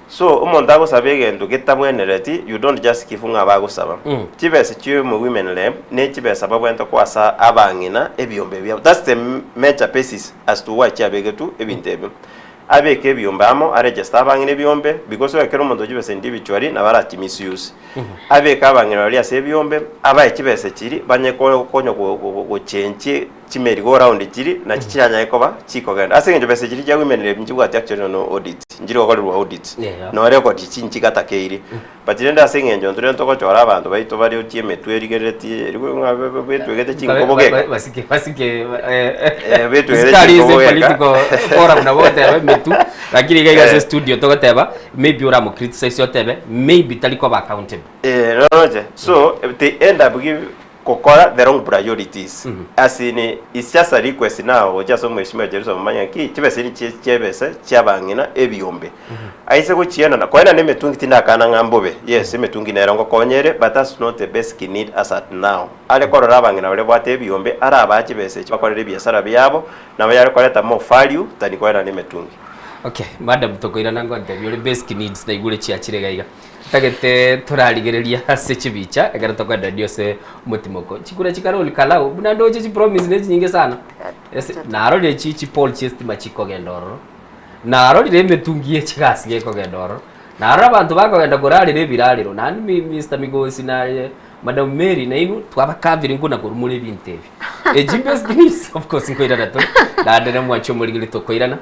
So umuntu agosabege ndo getamwenereti you don't just kifunga bagosaba. Chibese cyo mu women lab ne chibese ababwento kwasa abangina ebyombe bya. That's the major basis as to why chabegetu ebintebe. Abeke ebyombe amo register abangina ebyombe because we kero umuntu chibese individually na barati misuse. Abeke abangina bali ase ebyombe abaye chibese chiri banye konyo go change chimeri go round chiri na chichanya ekoba chikogenda. Ase chibese chiri ja women lab njiwa actually no audit. Njiro ko audit. No record chinchi katakeiri. But nenda sengenjo ndure ntoko chora abantu baito bari utie metwerigereti eriko betwegete chinkobogeka. Basike betwegete political forum na wote metu lakini gaiga studio tokoteba maybe ora mo criticize yotebe maybe taliko ba accountable. No. So they end up give kokora the wrong priorities. As in it's just a request now just omweshima Jerusalem manya ki chibese ni chebese cyabangina ebyombe. Aise ko chiana na kwena nemetungi tinda kana ngambobe. Yes emetungi na rongo konyere but that's not the basic need as at now. Ale korora abangina bale bwate ebyombe ara abachibese bakorera biasara byabo na bayare koleta more value than kwena nemetungi. Okay, madam tokoira nango ndebyo basic needs na igure chiachire gaiga. Tagete turarigereria hase chibicha agara tokwenda ndio se mutimoko chikura chikaroli kalao bunando chichi promise nezi nyinge sana yes naro le chichi Paul chest machiko gendoro naro le metungie chigasi geko gendoro naro abantu bakogenda kurarire birariro nani Mr Migosi na Madam Mary na inu twabakavira nguna kurumure bintevi ejimbes gnis of course ngoira nato ndadere mwacho muri tokoirana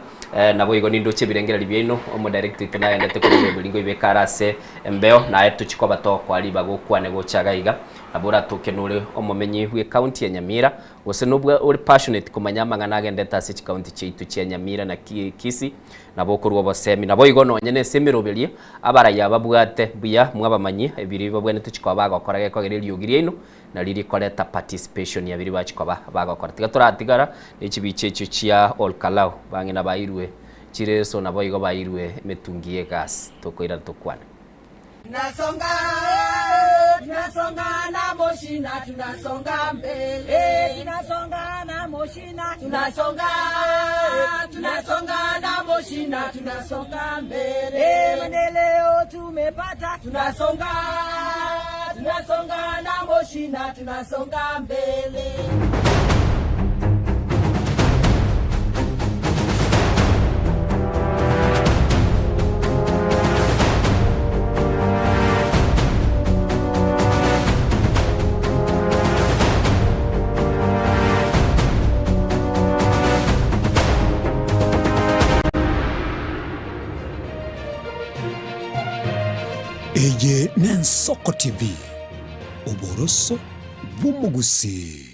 nabo igo nindo chebirengera libino omo director tena endete ko bilingo ibekarase embeo na etu chikoba to kwali bagokwane gochagaiga abura tokenure omumenyi we county ya Nyamira wose nobwa uri passionate kumanya mangana agendeta ase county cheitu cha Nyamira na Kisi nabo kurwo bosemi nabo igo nonyene semirobelie abara yababwate buya mwabamanyi ebiri babwene tuchikoba bagokora gekogererio girieno na riri koleta participation ya biri bachikoba bagokora tigatora nichibiche chia all kalau bangina bairwe chireso nabo igo bairwe metungie gas tokoira tokwana tunasonga na moshina tunasonga mbele tunasonga na moshina tunasonga na moshina tunasonga mbele maendeleo tumepata tunasonga na moshina tunasonga mbele. Eye Nensoko TV Oboroso Bumugusi.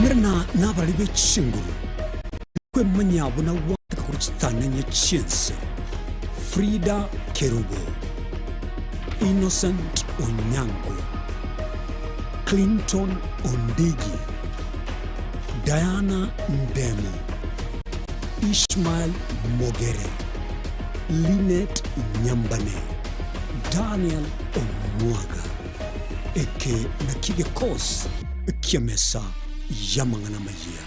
Mrna nabali bechinguru kwe manyabona wataka kuchitana nye chense Frida Kerubo, Innocent Onyango, Clinton Ondigi, Diana Ndemo, Ishmael Mogere, Lynette Nyambane, Daniel Omwaga, Eke Nakige Kos, Kiamesa Yamangana Maya.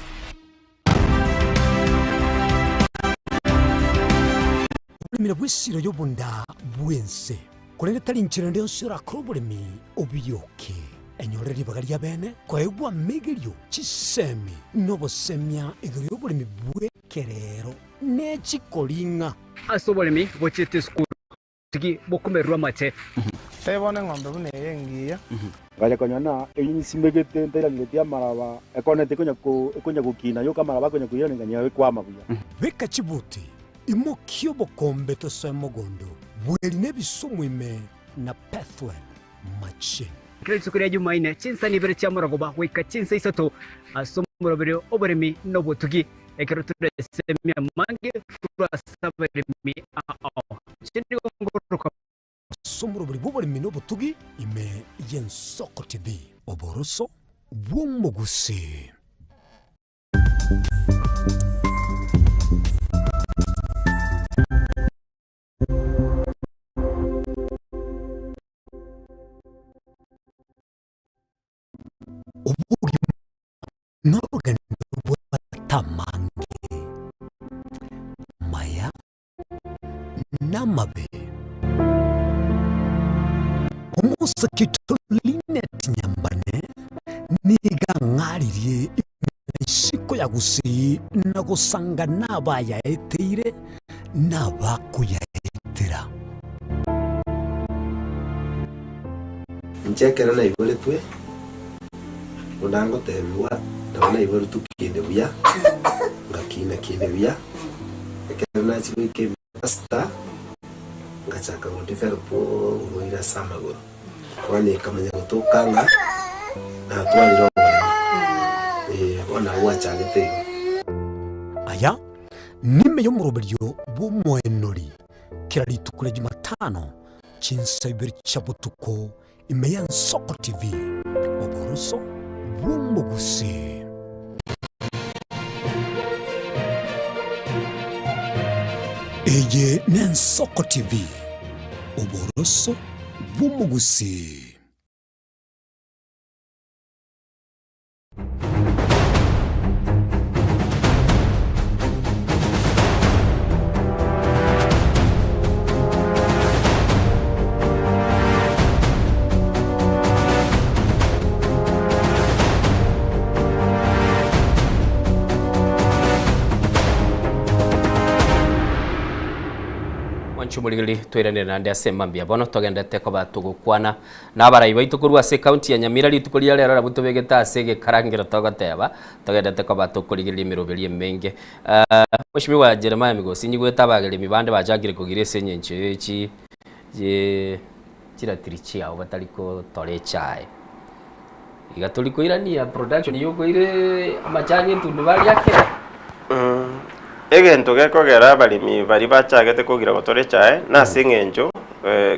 Mira bwisiro yobunda bwense kolere talinchira ndio sura krobolemi obiyoke enyoreri bagaria bene kwaegwa megerio chisemi nobo semia egerio bolemi bwe kerero ne chikolinga asobolemi bochete school tigi bokumerwa mache tebone ngombe bune yengiya ngale konyana eyini simbegete ndera ngetia maraba ekonete konya kukina yo kamara konya kuyana nganya kwama buya beka chibuti imokio bokombe to semogondo bweri n'ebisumu ime na Pathwell Machine. Kile tukuria Jumaine chinsa ni bere cha muragoba wika chinsa isato asomuro bere oberemi no botugi ekero ture semia mange fura saberemi chini ngoro somuro bere oberemi no botugi ime Yensoko TV oboroso bw'omugusi. N'orugendo rw'atamange maya n'amabe umusakito Linet Nyambane niga ng'aririye ishiko yagusi nagusanga n'abayaeteire n'abakuyaetera nchekera na ibole twe undango tebiwa ndabona ibole tukinde buya ngakina kinde buya ekera na chibike pasta ngachaka ngondifera po ngoira samagoro wani kamanya gutokanga na twaliro ona wachagete aya nime yo muroberyo bw'umwenori kiraritukura Jumatano chinsa ibiri chabutuko ime Yensoko TV oboroso bw'umugusi. Eye Yensoko TV oboroso bw'umugusi. Chumuligili twirane na ndi asemambia bono togendete ko batugukwana n'abarayi baitukuru ase county ya Nyamira litukuria lero rabutubegeta asege karangira togoteba togendete ko batukurigili mirobeli menge Mheshimiwa Jeremiah Migosi nyigweta bagere mibande bajagire kugire senyenche echi je kiratirichi abo bataliko tore chai igatuliko irania production yoko ire amachanye tundu bali yake egento gekogera balimi bari bachagete kugira gotore chae na singenjo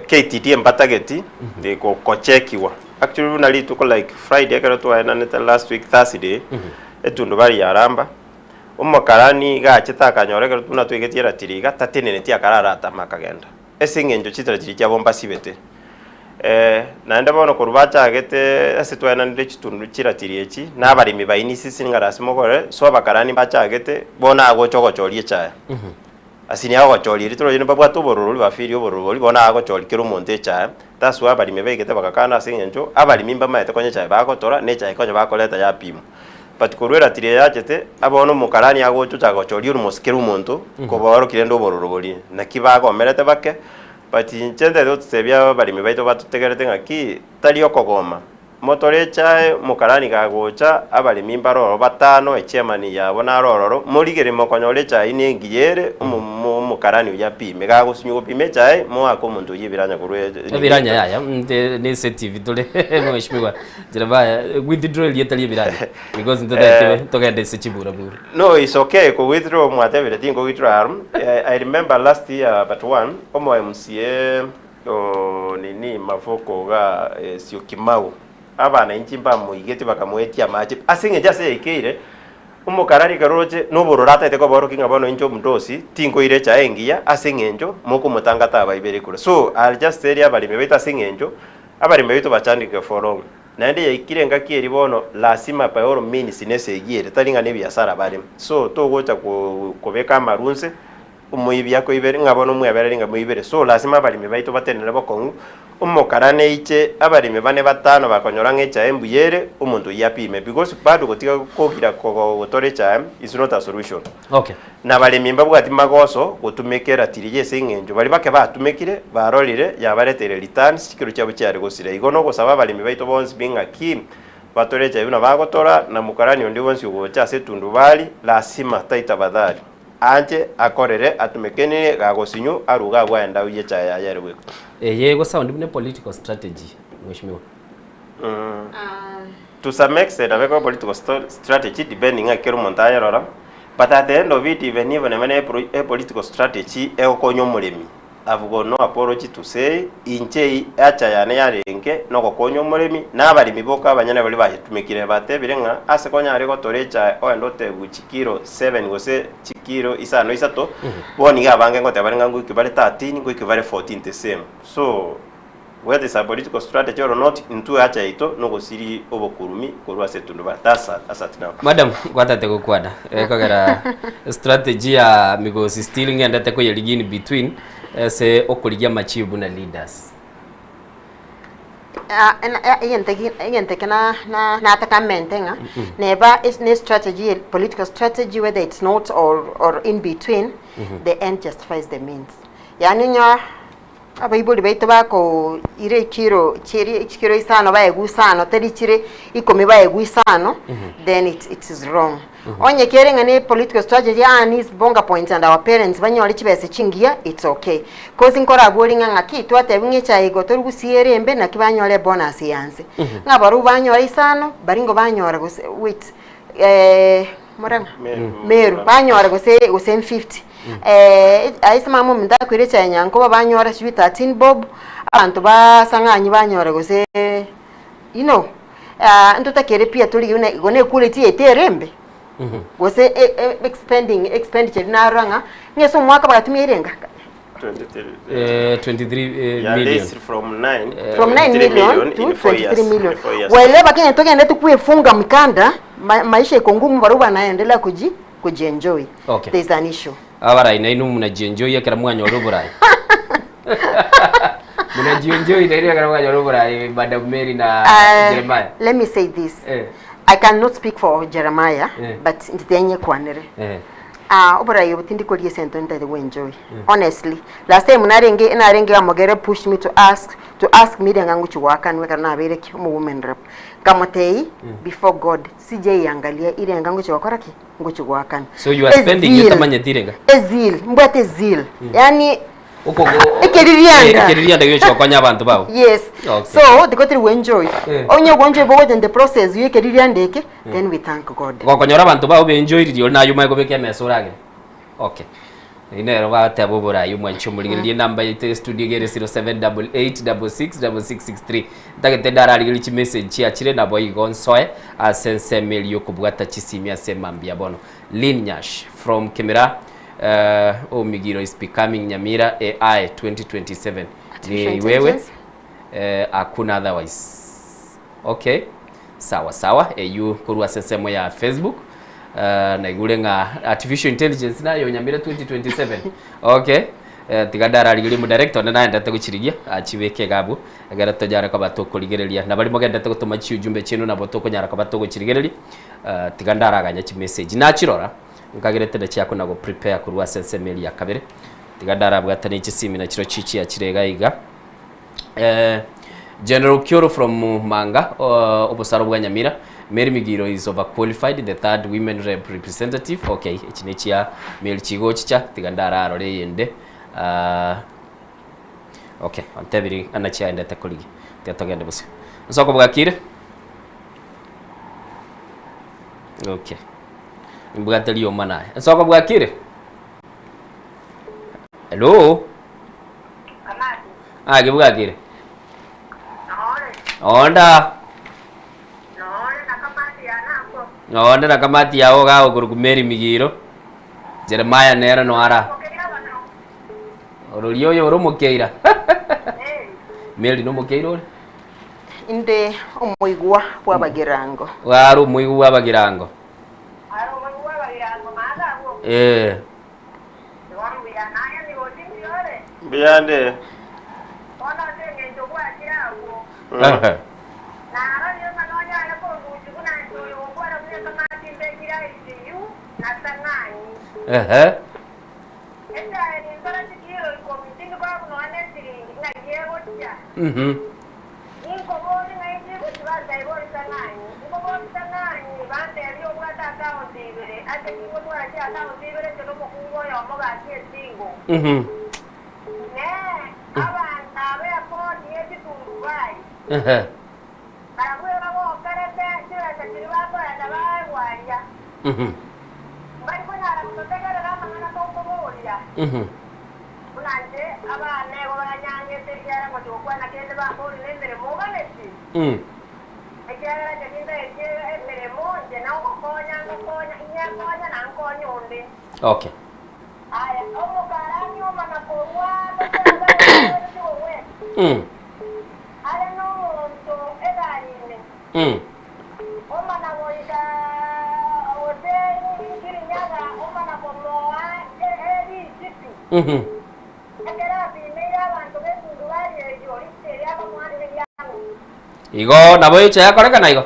KTT empatageti de ko chekiwa actually unali tuko like Friday kero twaena neta last week Thursday etundu bari yaramba umukarani gachita kanyore kero tuna twegetiera tiriga tatenene tia karara tamakagenda esingenjo chitara tiri cya bomba sibete naenda bono kurubachagete asitwaena ndire chitundu chiratirieki n'abalimi bayinisi singarasi mogore so bakarani bachagete bona agochogochorie chae asini agochorie turo yino babwa tubororo bafiri obororo bona agochorikira umuntu chae taswa abalimi begete bakakana singenjo abalimi mbamaete konye chae bagotora ne chae konye bakoleta ya pimo but kurwera tirie yachete abono mukarani agochocha gochorie umusikira umuntu koboro kirendo obororo boli nakibago merete bake but inchende do tsebya balimi baito batutegerete ngaki tali okogoma motore chae mukarani gagocha abalimi mbaro batano echemani yabo narororo muligere mokonyole chae nengiyere mukarani uyapime gagusinyo pime chae mo akomuntu yibiranya kurwe biranya yaya ne sensitive dole Mheshimiwa Jeremiah withdraw yetali biranya because togende sechibura bura no it's okay ko withdraw mwatebere tingo withdraw I remember last year but one omo MCA nini mafoko ga Siokimau abana inchimba muigeti bakamwetia maji asinge jase ikire umukarani garoje nubururata iteko boro kinga bono injo mdosi tingo ire cha engia asingenjo moko mutangata abaibere kure so I'll just tell you abalime beta asingenjo abalime bito bachandike for long nande yakire ngaki bono lasima paoro mini sinese igire talinga ne biasara bali so to gocha kubeka marunse umuibya ko ibere ngabona umuyabere nga muibere so lasima abalime baito batenera bokongu umukarane iche abalime bane batano bakonyora ngecha embuyere umuntu yapime because bado gotika kokira gotore cha is not a solution okay na balime mbabwa ati magoso gutumekera tiriye singenjo bali bake batumekire barolire yabaretere returns kikiru cyabo cyari gusira igono gusaba abalime baito bonse binga kim batore cha bino bagotora na mukarani ndi bonse ugocha setundu bali lasima taita badari anje akorere atumekeni gagosinyu aruga bwenda uye chaya yerwe yego sound ne political strategy mheshimiwa. To some extent a political strategy depending on kero montaya rora, but at the end of it even a political strategy e okonyo mulemi. I've got no apology to say inche acha yane yarenge no kokonyo mulemi na bali miboka abanyana bali bahitumikire bate birenga ase konya ariko torecha o endote buchikiro 7 gose chikiro isano isato boni gabange ngote barenga nguki bale 13 nguki bale 14 the same. So whether it's a political strategy or not into acha ito no gosiri obokurumi korwa setundu batasa asatina. Madam kwatate gokwada ekogera strategy ya migosi still ngenda ko yeligini between se okoligia machibu na leaders. Yenteke na ataka mentenga never is no strategy, political strategy, whether it's not or in between, the end justifies the means. Yani nya abayibuli baito bako ire kiro isano baegu sano teri chire ikomi baegu isano, then it is wrong. Onye kerenga ne political strategy is bonga points and our parents banyoli chibese chingia, it's okay. Cause nkora bolinga ngaki twate binge cha ego torugusiere embe na kibanyole bonus yanze. Ngabaru banyole isano baringo banyora gose with moranga meru banyora gose 50. Aisema mu munda kwirecha nyanko banyora shibi 13 bob abantu basanganyi banyora gose ntutakere pia tuli gone quality eterembe gose expenditure na ranga ngeso mwaka bagatumye irenga 23 million from 9 million to 23 million. Wale bakenya tokende tukuefunga mkanda maisha iko ngumu baruba naendelea kujienjoy. Okay. There is an issue. Abara ina munajienjoy yakara mwanyo roborai. Munajienjoy ile yakara mwanyo roborai Madam Mary na Jeremiah. Let me say this. I cannot speak for Jeremiah, but ndenye kwanere. Oborai obutindi ko liye sento ndade enjoy. Honestly, last time narenge amogere push me to ask me denga nguchi wakanwe kana abereki mu women rep. Kamotei before God CJ yangalia ile nguchi wakoraki nguchi wakana. So you are spending your tamanya tirenga. Ezil, mbwate zil. Yani uko ekiririanda yocho kwanya abantu bawo. Yes. Okay. So the country we enjoy. Onye gonje bo in the process you ekiririanda eke, then we thank God. Gokonyora abantu bawo be enjoy rio na yuma igobeke mesurage. Okay. Ine roba tabobora yumwancho mulingirie number yite studio gere 0788666663 tagete darali chi message chi achire na boy gonsoe asense melio kubwata chisimia semambia bono Linyash from Kemera Omigiro is becoming Nyamira AI 2027 ni wewe hakuna otherwise. Okay, sawa you kurwa sensemo ya Facebook na igulenga artificial intelligence nayo Nyamira 2027. Okay, tigadara ligili mu director na naenda teguchirigia achibeke gabu agara tojara kwa batoko ligerelia na bali mogenda tegutuma chi ujumbe chino na batoko nyara kwa batoko chirigerelia tigandara aganya chi message na chirora nkagirete da cyako nago prepare kurwa sensemeli ya kabere tigadara bwatane chi simi na chiro chichi ya chirega iga General Kyoro from Manga obosaro bwa Nyamira Mary Migiro is overqualified, the third women representative. Okay, ichinechia Mary Chigo chicha tigandara arore yende. Okay, antebiri anachia ende takoligi. Tiatogende bose. Nsoko bwakire. Okay. Mbwateli yo manaye. Nsoko bwakire. Hello. Amadi. Bwakire. Onda. Onda na kamati yao gao kuruku Mary Migiro. Jeremiah nera no ara. Orolio yo romokeira. Mary no mokeiro. Inde omuigwa bwa bagirango. Waru muigwa bagirango. Biande. Okay. Igo nabo yiche yakore kana igo.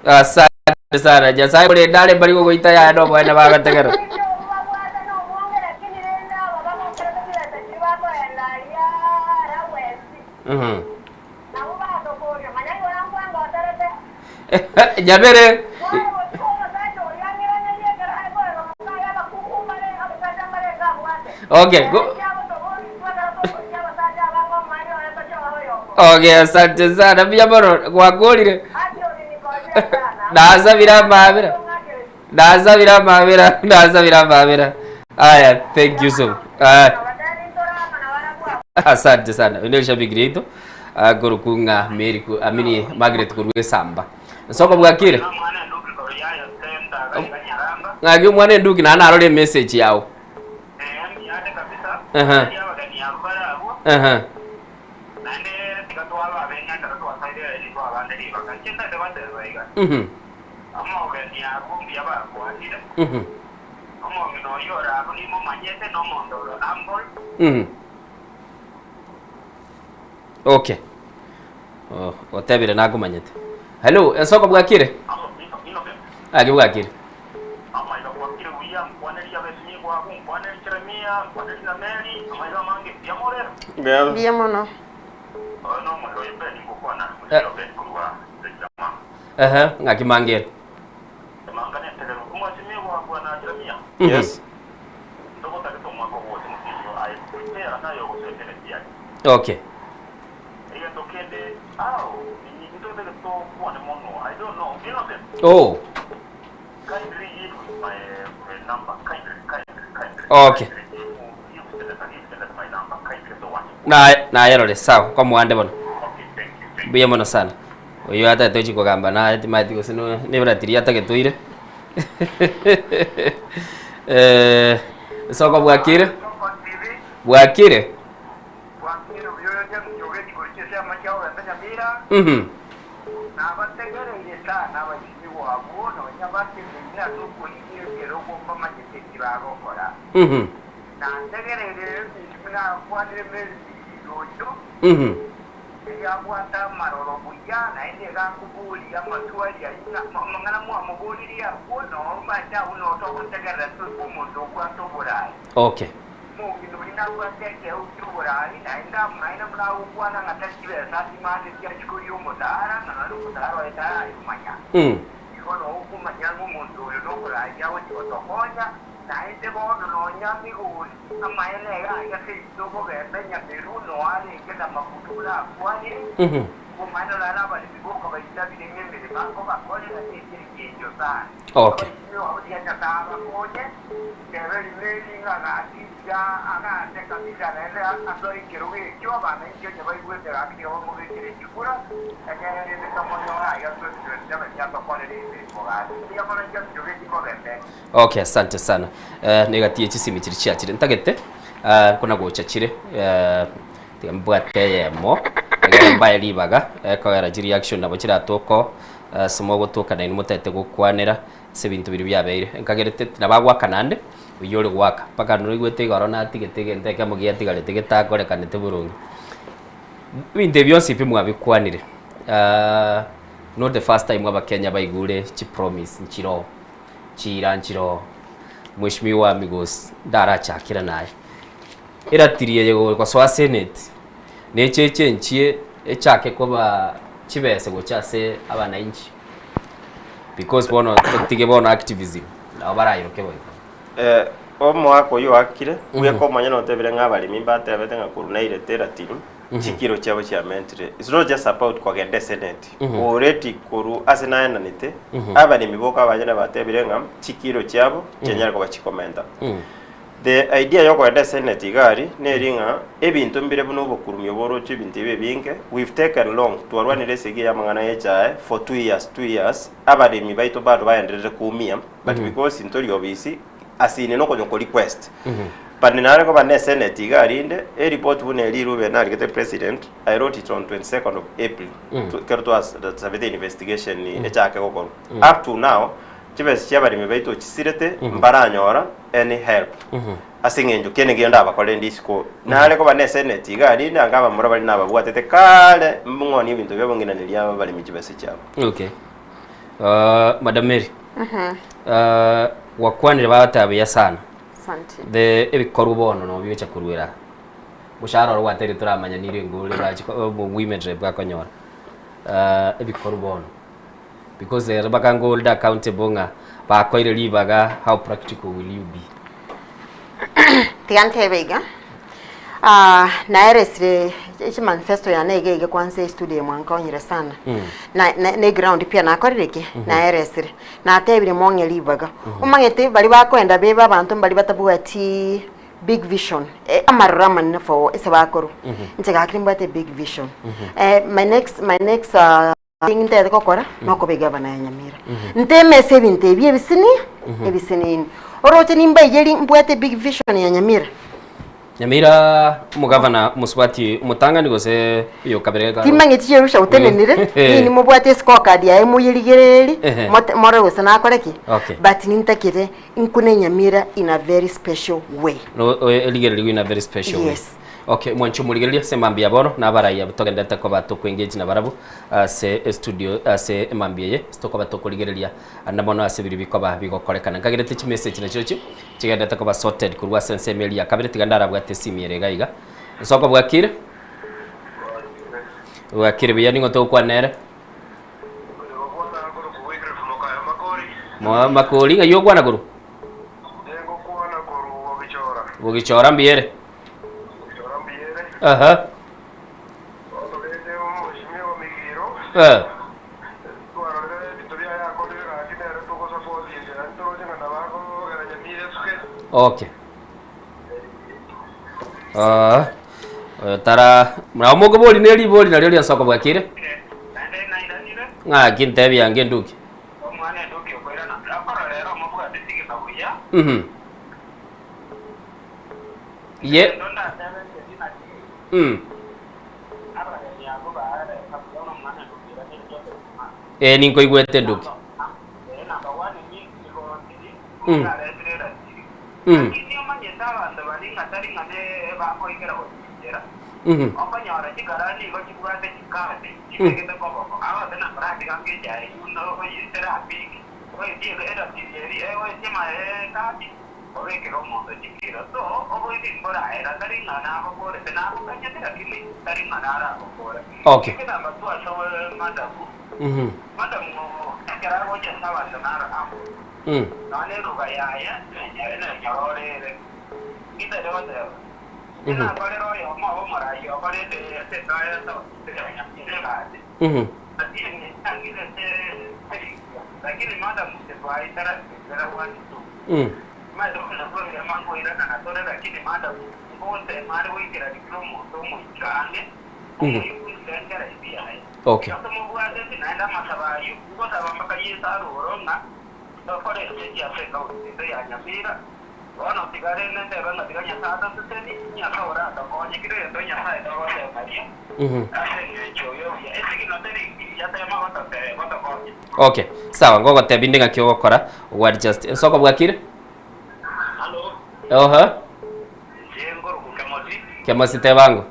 Asante sana Nyasaye kuri ndale bari guita ya ndo bwana bagategera. Nyabere. Okay, go. Okay, asante sana pia boro gwagorire. Nazabira mavira. Aya, thank you so much. Asante sana. Ndio shabiki yetu. Gorukunga Meriku amini Margaret kurwe samba. Soko bwakire. Ngagi mwana nduki na narole message yao. Okay. Oh, otabire nagumanyete. Hello, ensoko bwakire? Agi bwakire. Biamono. Ngaki mangere. Yes. Okay. Oh. Okay. Na yerole sawa kwa muande bono. Biya mono sana. Oyo ata tochi kugamba na ati mati kusino nebratiria ata getoire. Soko bwakire. Bwakire. Okay. Okay. Okay, asante sana. Negatie chisimi chirichachire ntagete kuna gochachire mbwate mo mbaye libaga ekogera reaction nabo chiratoko somo gotoka na mutete gukwanira se bintu biri byabeire enkagerete nabagwa kanande uyore gwaka paka nuri gwete goro na tigete nteke mugia tigarete getagore kanete burungi binde byonsi pimu abikwanire not the first time abakenya baigure chi promise nchiro chiranchiro mweshimiwa amigos dara chakira naye iratiriye yego kwa swa senate necheche nchie echake kuba chibese gochase abananchi because bono tige bono activism na barayiroke boy omwako yo akire uye ko manyano tebere ng'abalimi batebete ng'akurunaire teratiru chikiro chabo cha mentre it's not just about kwagende senate already kuru asinaenanite abalimi boka abanyana batebere ng'am chikiro chabo chenyara ko bachikomenta the idea yo kwagende senate igari neringa ebintu mbire buno bokurumyo boroche bintu ebinge we've taken long to arwanire sege ya mangana yechae for 2 years abalimi baito bado baendelere kumia but because intori obisi asine no konyo request paninare ko bane senate igarinde a report bune lirube na get president I wrote it on 22nd of April to kerto as the investigation ni echake ko up to now chibes chabari mebaito chisirete mbaranyora any help asingenjo kene genda abakole ndisiko nare ko bane senate igarinde angaba murabali nababwatete kale mbungoni ibintu byabongina niliaba bali michibese cyabo. Okay. Madam Mary. Wakwanire batabiya sana. Asante. The ebikoru bono no bibecha kurwira. Mushara ro wateri turamanya nire ngule bachi women rep bakonyora. Ebikoru bono. Because the bakango hold accountable nga bakoire libaga how practical will you be? Tiante bega. Na eresre ichi manifesto ya nege kwanza studio mwanka onyire sana na ground pia nakorereke na eresre na atebire monye libaga umangete bali bakwenda beba abantu bali batabuati big vision amarama na for esabakoro nchega akrimbate big vision my next thing nte kokora noko bega bana Nyamira ntemese binte ebisini oroche nimba yeli mbwate big vision ya Nyamira. Nyamira mugavana muswati umutangani gose iyo kaberega timangeti yerusha utenenire ni mubwate scorecard ya emuyirigereri mora wese nakoreki but nintakire inkune Nyamira in a very special way no eligereri in a very special way. Okay, mwancho muligeria se mambia bono na baraya butogenda ko bato kwengage na barabu se studio se mambiye stoko bato kuligeria andabono asibiri bikoba bigokorekana ngagirete chi message na cyo kigenda ko ba sorted kurwa sense meli ya kabire tigandara bwate simire gaiga soko bwakire biyani ngoto kwa nere makoli ngayo kwa naguru Bugichora mbiere Aha. Okay. Tara mramo ko boli neli boli na leli soko bwakire. Kintebi yange nduki. Ye. Ninko igwete nduki. Okay. Okay. Okay, sawa ngogo tebindinga kyokora what just soko bwakire. Hello. Kemosi tebango.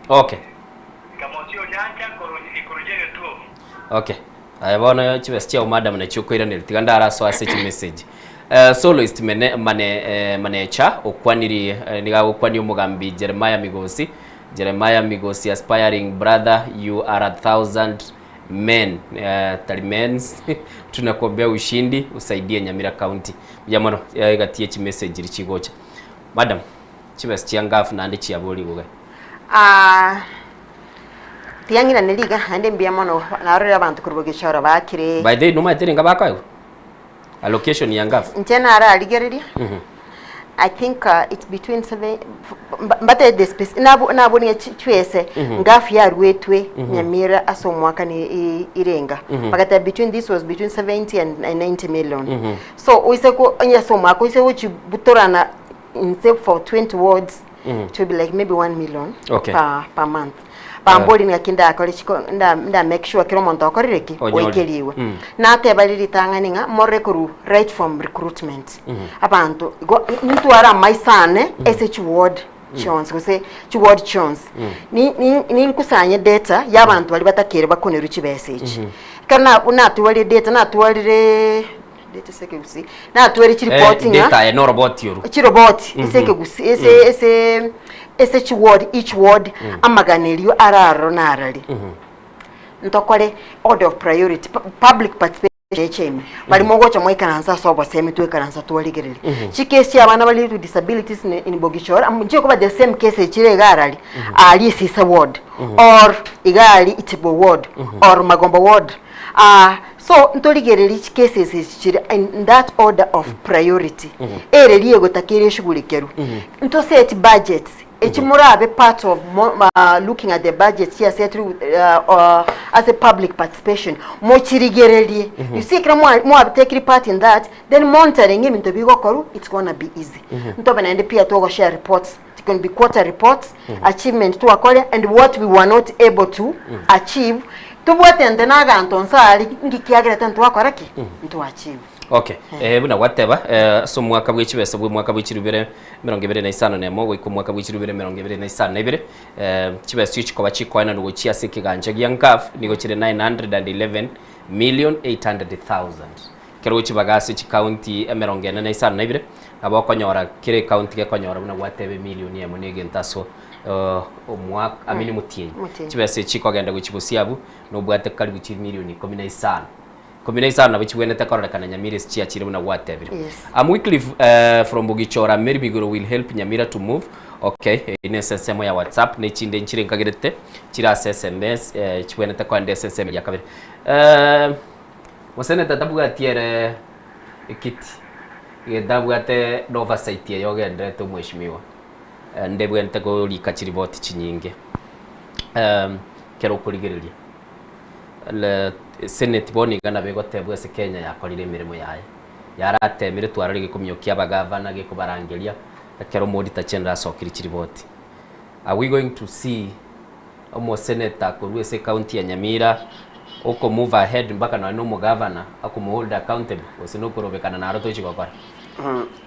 Okay. Okay. Ayabona chibestia madam na chukwira nilitiganda araso ase message. Soloist manecha okwaniri niga okwani umugambi Jeremiah Migosi. Jeremiah Migosi, aspiring brother, you are 1,000 men. Talimens tunakuombea ushindi usaidie Nyamira County. Jamano gatie chi message richigocha. Madam chibestia ngafu na ndichi yaboli goga. Tiangira neliga ande mbia mono narora abantu kurubogishora bakire. By the way, no materinga bakayo. Allocation yangaf. Nchena ara aligereria. I think it's between 7 but the space nabo ni chwese ngafu ya rwetwe Nyamira aso mwaka ni irenga. Pakata between this was between 70 and 90 million. So uise ko nya so mwaka uise uchi butorana instead for 20 wards it will be like maybe 1 million per month. Pamboli ni akinda akole chiko nda make sure kiro monto akorereki oikeliwe na tebaliri tanganinga morekuru right from recruitment abantu mtu ara maisane sh ward chance kuse ward chance ni nkusanye data y'abantu bali batakere bakoneru chibesechi kana unatuwali data natuwalire data seke gusi natuwali reporting data no robot yoro robot seke gusi ese ward each ward amaganelio araro narali ntokole order of priority public participation bali mongocha moikananza sobo semi twekananza tuwaligereri chikesi abana bali with disabilities in Bogishora amuje kuba the same case chire garali ali sisa ward or igali Itibo ward or Magomba ward so ntoligereri cases chire in that order of priority ereliye gotakire shugulikeru nto set budgets Echimurabe part of looking at the budget here set through as a public participation. Mochirigereli. You see, more take part in that. Then monitoring him into bigo koru, it's gonna be easy. Ntobana and pia to share reports. It can be quarter reports, achievement to akole, and what we were not able to achieve. To what and the naga antonsari ngikiagera tantu wakoraki to achieve. Okay. Buna whatever. So mwaka bw'ikibese bwo mwaka bw'ikirubere 2025 nemo gwe ku mwaka bw'ikirubere 2025 kibese cyikoba cyikwana n'ugo cyase kiganje gyankaf nigo kire 911,800,000 kero kibagase ki county 2025 abakonyora kire county ke konyora buna watebe million yemo negentaso omwaka amini mutiye kibese cyikogenda gukibosiabu no bwate kali gukiri million 15 combination na bichwene takoreka Nyamira chia chire na whatever. Wycliffe from Bogichora Meribigoro will help Nyamira to move. Okay, in SSM ya WhatsApp ne chinde nchire nkagirete chira SMS chwene takwande SSM ya kabiri. Mosene tatabuga tiere ekiti. Yedabuga te nova site yogende to mweshimiwa. Ndebwe ntako likachiri boti chinyinge. Kero kuligerelia. Le Senate boni gana bego tebwe se Kenya yakorire mirimo yaye yaratemire twararige kumyokia bagavana ge kubarangelia kero modita chendra sokiri chiriboti. Are we going to see almost senator kurwese county ya Nyamira oko move ahead mpaka na no governor akumuhold accountable osino kurobekana na roto chikokora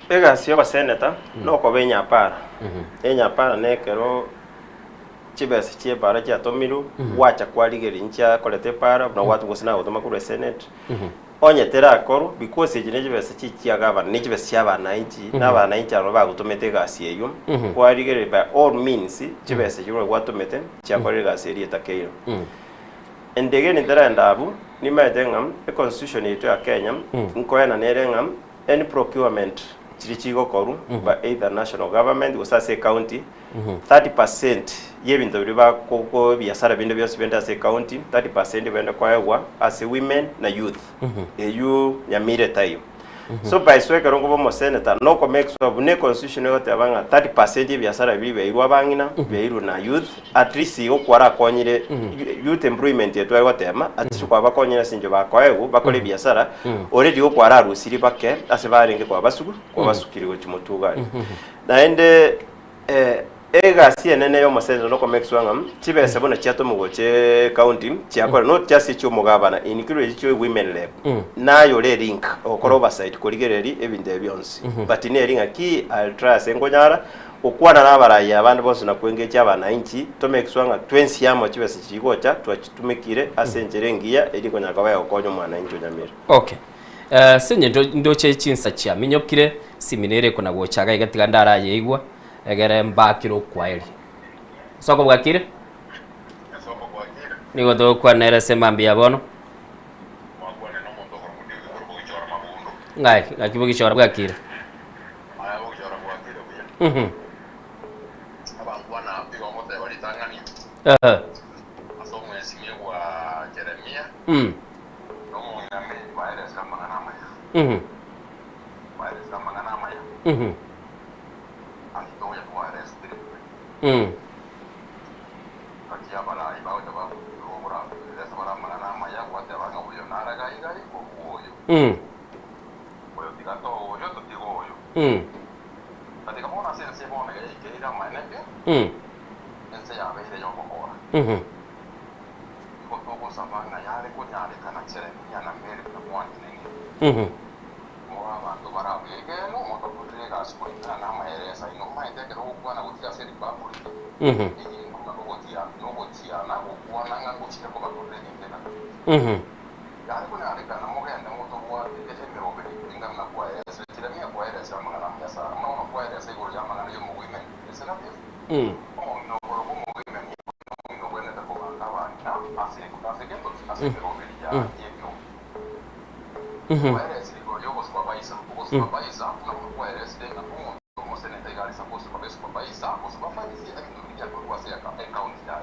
ega sio ba senator no ko benya para enya para ne kero chibese chie para cha tomiru wacha kwaligeri ncha kolete para na watu gusina gutuma ku senate onye tera akoro because ejine chibese chichia governor ni chibese cha bana inchi na bana inchi aro bagutumete gasi eyo kwaligeri by all means chibese chiro gwatumete cha kwaligeri gasi eri etakeyo endege ni tera ndabu ni maedengam e constitution yetu ya Kenya nkoyana nerengam any procurement chirichigo koru by either national government or say county 30% yebintu biba koko biasara binde byose benda say county 30% benda kwaewa as women na youth eyu Nyamira tayo so by sweka rongo bomo senator no ko make sure ne constitution yote abanga 30% biasara bibe irwa bangina beiru na youth at least yo kwara konyire youth employment yetu ayo tema ati kwa bakonyira sinjo bakwaewu bakole biasara already yo kwara rusiri bake ase baringe kwa basukuru kwa basukiri go chimutugari na ende egasi enene yo masenzo no comex wanga chibese bona chiato mugoche county chiakora not just icho mugabana include icho women lab nayo le link okoro oversight koligereri ebinde ebyonsi but ne link aki ultra sengonyara okwana nabarayi abantu bose nakwengecha abana inchi to make wanga twensi yamo chibese chigocha twachitumikire asenjere ngiya eriko nyakabaye okonyo mwana incho nyamira. Okay. Senye ndoche chinsa chia minyokire siminere kuna gochaga igatiga ndara yeigwa egere mbakiro kwaeli soko bwakire nigo do kwa nere semambia bono ngai akibugi chora bwakire abantu bana bigo mote bali tangani asomo esimegwa Jeremia no ngame baere samanga namaya baere samanga namaya antoya baere strip akia bala ibao taba robora esa bala manga namaya kwate banga uyo naraga igai ko uyo uyo tigato uyo to tigo uyo katika bona sense bona ke ira maneke ense ya bere yo bokora ko to samanga yale ko nyale kana Jeremia na mbele na mwanti ningi mora bantu bara bege no moto kurega asikoina na maeresa ino maite ke ro kwana utia seri babu no gotia na ko kwana nga ko chike ko bakore ndena yale ko nyale kana mogenda moto kwa ete mero bere inga na kwa esa Jeremia kwa esa manga na mjasa no kwa esa igoro ya manga yo women esa na no ko mo women no kwenda ko banga na asike mero bere ya yeko Puedes rigoroso kwa paisa, kwa paisa, na puedes de na como se ne pegar esa cosa para eso para paisa, cosa para fazer ainda ya por você a account ya.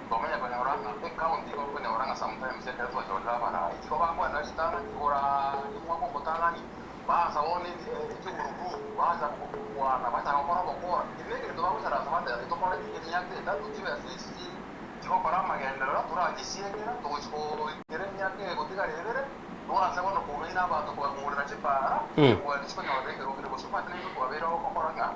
Como ya con ahora account digo con ahora sometimes se queda todo ya para. Digo va bueno, está na hora ni mo ko tana ni. Ba sa one itu grupo, ba sa kwa na ba sa ko na ko. Ile que to vamos a la semana de to para que ya te da tu tiver así. Digo para magenda la tura que si era todo eso quieren ya que gotiga de Ora se vono come ina bato con una cepara, o il spagnolo che lo devo sapere che può avere o coranga.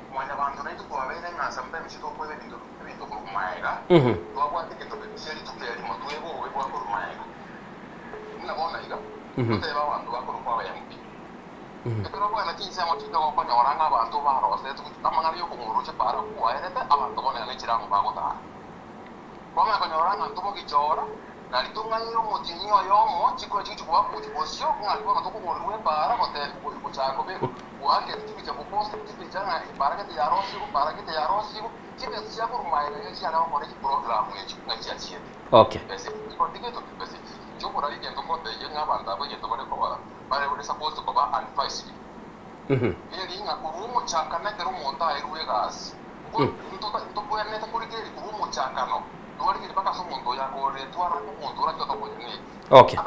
Ma ne vanno nei tuo avere na sempre mi ci to puoi vedere evento con maiga. Tu guardi che to sia di tutte le mo tu e vuoi può con maiga. Una buona iga. Tu te va quando va con un po' venti. E però poi alla fine siamo ci dopo con oranga vanto va rosa, tu magari io con un cepara, può avere te avanto con ne ciramo va gota. Come con oranga tu mo che giora na litunga yo motinyo yo mo chiko chichu kwa kuchibosyo kuna alikuwa matoko moluwe para kote kuchako be wake tipicha kuposta tipicha na para que te yarosi tipe sia por mai ya sia na mo ni program ni chiko chia chia. Okay. Ese ko dike to pese yo por ahí que to kote yenga banda ba yeto bare ko ba bare ule suppose ko ba advice ili nga kurumo chaka na kero monta iruwe gas ko to puede neta por que kurumo chaka no. Okay.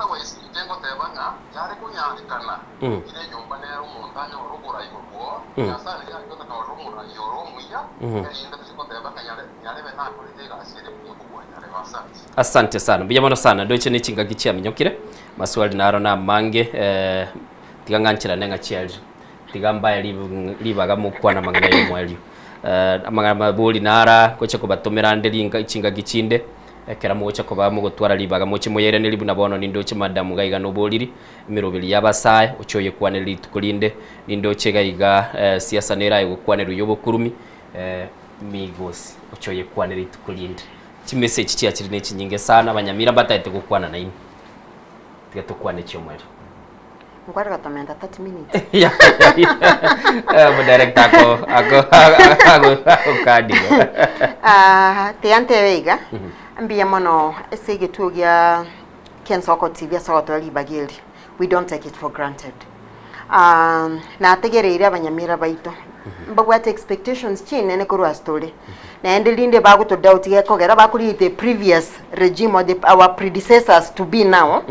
Asante sana. Biyamono sana. Doche ni chinga gichia minyokire. Maswali naro na mange tiganganchira nenga chiali. Tigamba libaga mukwana mangana yo mwali. Amagama boli nara kocha ko batomera ndelinga ichinga gichinde ekera mocha ko bamu gutwara libaga moche moyere ne libu nabono nindoche madamu gaiga no boliri mirobili yabasaye uchoye kwane litukulinde nindoche gaiga siasa nera yo kwane ruyobo kurumi migosi uchoye kwane litukulinde chimessage chiachiri ne chinyinge sana abanyamira batayete gukwana na ine tigatukwane chomwari Ngwari katamenda 30 minutes. Director ako kadi. Teante veiga. Ambia mono esege tugia Kensoko TV sawato libageli. We don't take it for granted. Na tegereira abanyamira baito. Mbagwate expectations chine ne kurwa story. Na endelinde bagu to doubt yekogera bakuri the previous regime or our predecessors to be now.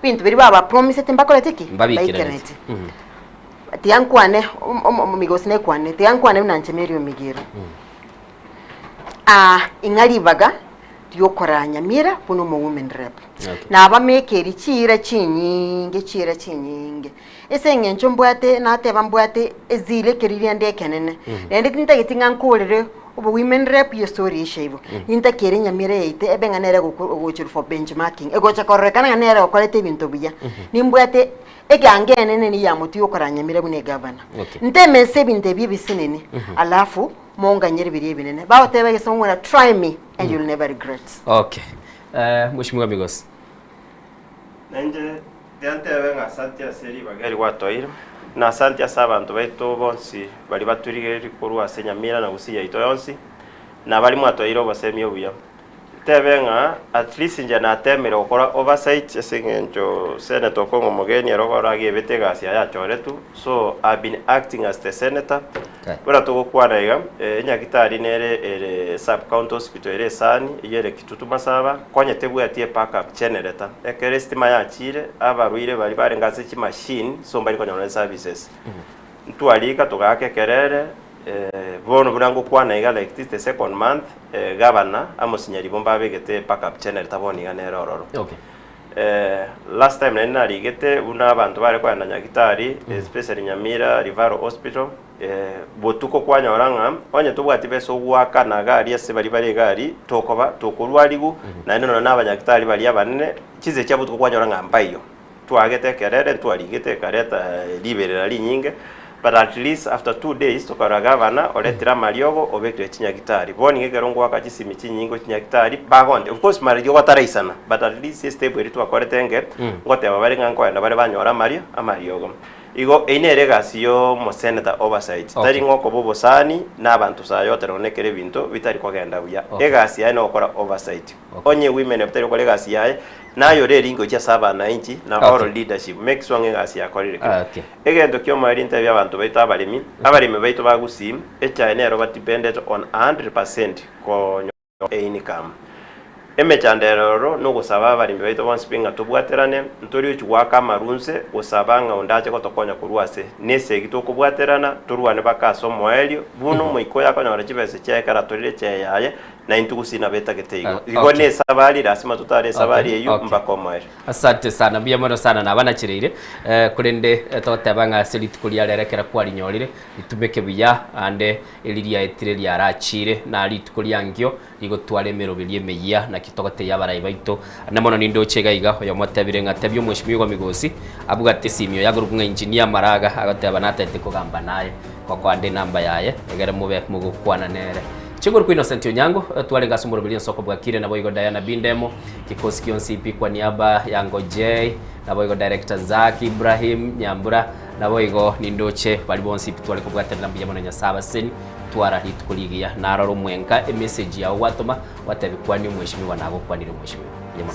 Bintu biri baba promise tembakole tiki babikeneti tiankwane migosine kwane tiankwane nanchemerio migiro ingali baga tuyokora Nyamira puno mu women rep na abamekeri chira chinyinge ese ngencho mbwate na teba mbwate ezile keriri ande kenene ende kinta gitinga nkolere obo women rep ye story shebo inta kere Nyamira ite ebenga nere go for benchmarking ego chakore kana nere okolete bintu buya nimbwate egangene nene ya mutu yokora Nyamira bune governor nteme sebinte bibisinene alafu monga nyeri biriye binene bawo tebe gesongora try me and you'll never regret. Okay. Mheshimiwa Migos. Nanje diantebe nga Santia seri bagari watoira na Santia sabantu baito bonsi bali baturigeri kurwa Nyamira na gusiya ito yonsi na bali mwatoira basemi obuya tebe nga at least nje na temere okora oversight esengenjo senator Kongo Mogeni arogora gebete gasi ya choretu so I've been acting as the senator bora to kwana iga nyakitari nere sub county hospital ere sani yere kitutu masaba kwanya tebu atie backup generator ekerestima ya chire abaruire bali bare ngase chi machine so mbali konya services ntwalika tugake kerere bono burango kwana iga like the second month governor amosinyari bomba begete backup generator boni ga nere ororo okay last time nina rigete una abantu bare kwa nyakitari especially Nyamira River Hospital botuko kwanya oranga onye tubwati beso gwaka na gari ase bari gari tokoba tokurwarigu na nino na abanyakitari bari abanene kize cya butuko kwanya oranga mbayo twagete kerere twarigete kareta liberera linyinge but at least after 2 days tokara governor oletira mariogo obekre chinyakitari boni ngegerongo wakachisimi chinyingo chinyakitari bagonde of course mariogo ataraisana but at least step eri twakoretenge ngote abari nganko enda bari banyora amariogo igo einere gasiyo mo senator oversight tari ngoko bobo sani n'abantu sayo teronekere bintu bitari kwagenda buya egasi ya no okora oversight onye women bitari kore gasi yae nayo reringo cha saba na inchi na oral leadership make sure ngasi ya korire egendo kyo mari ntabi abantu baita abarimi baito bagusim echa enero but dependent on 100% ko income emechandero no gusaba abarimi baito bonspinga tubwaterane ntori uchwaka marunse usabanga undache kotokonya kurwase nese gitoko bwaterana turwane bakaso moelio buno moiko yako na rachibese chekara torire cheyaye na intugusina beta getego igone sabali rasima tutare sabali eyu mbakomaire. Asante sana bia mono sana na bana chireire kurende totabanga selit kulia lerekera kwali nyorire itumeke buya ande eliria etire ya rachire na lit kulia ngyo igotware merobelie meya na kitogote yabarai baito na mono nindo chega iga yo motabire ngatabyo Mheshimiwa Migosi abuga tesimio ya group nga engineer Maraga agataba natete kugamba naye kwa ande namba yaye egere mube mugukwana nere Chiguru kwa Innocent Onyango tuwale ngasumuro bilion soko bwakire na boigo Diana Bindemo kikosi kionsi ipi kwa niaba ya Ngojei na boigo director Zaki Ibrahim Nyambura na boigo Nindoche balibonsi ipi tuwale kubwatira nambi yamona nyasaba seni tuwara hitu kuligia na araro mwenka message ya watoma watabikwani Mheshimiwa nabo kwanire Mheshimiwa yema.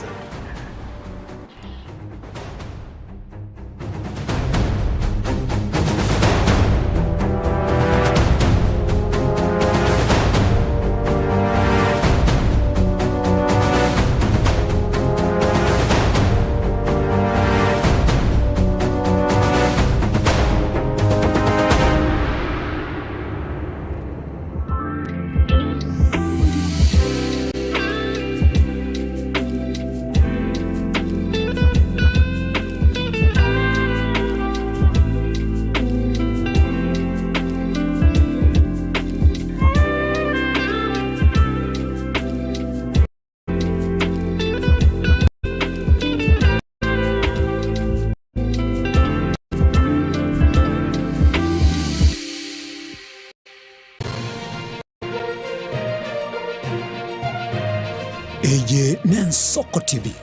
Eye Nensoko TV,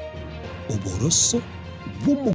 Oboroso, Bumu.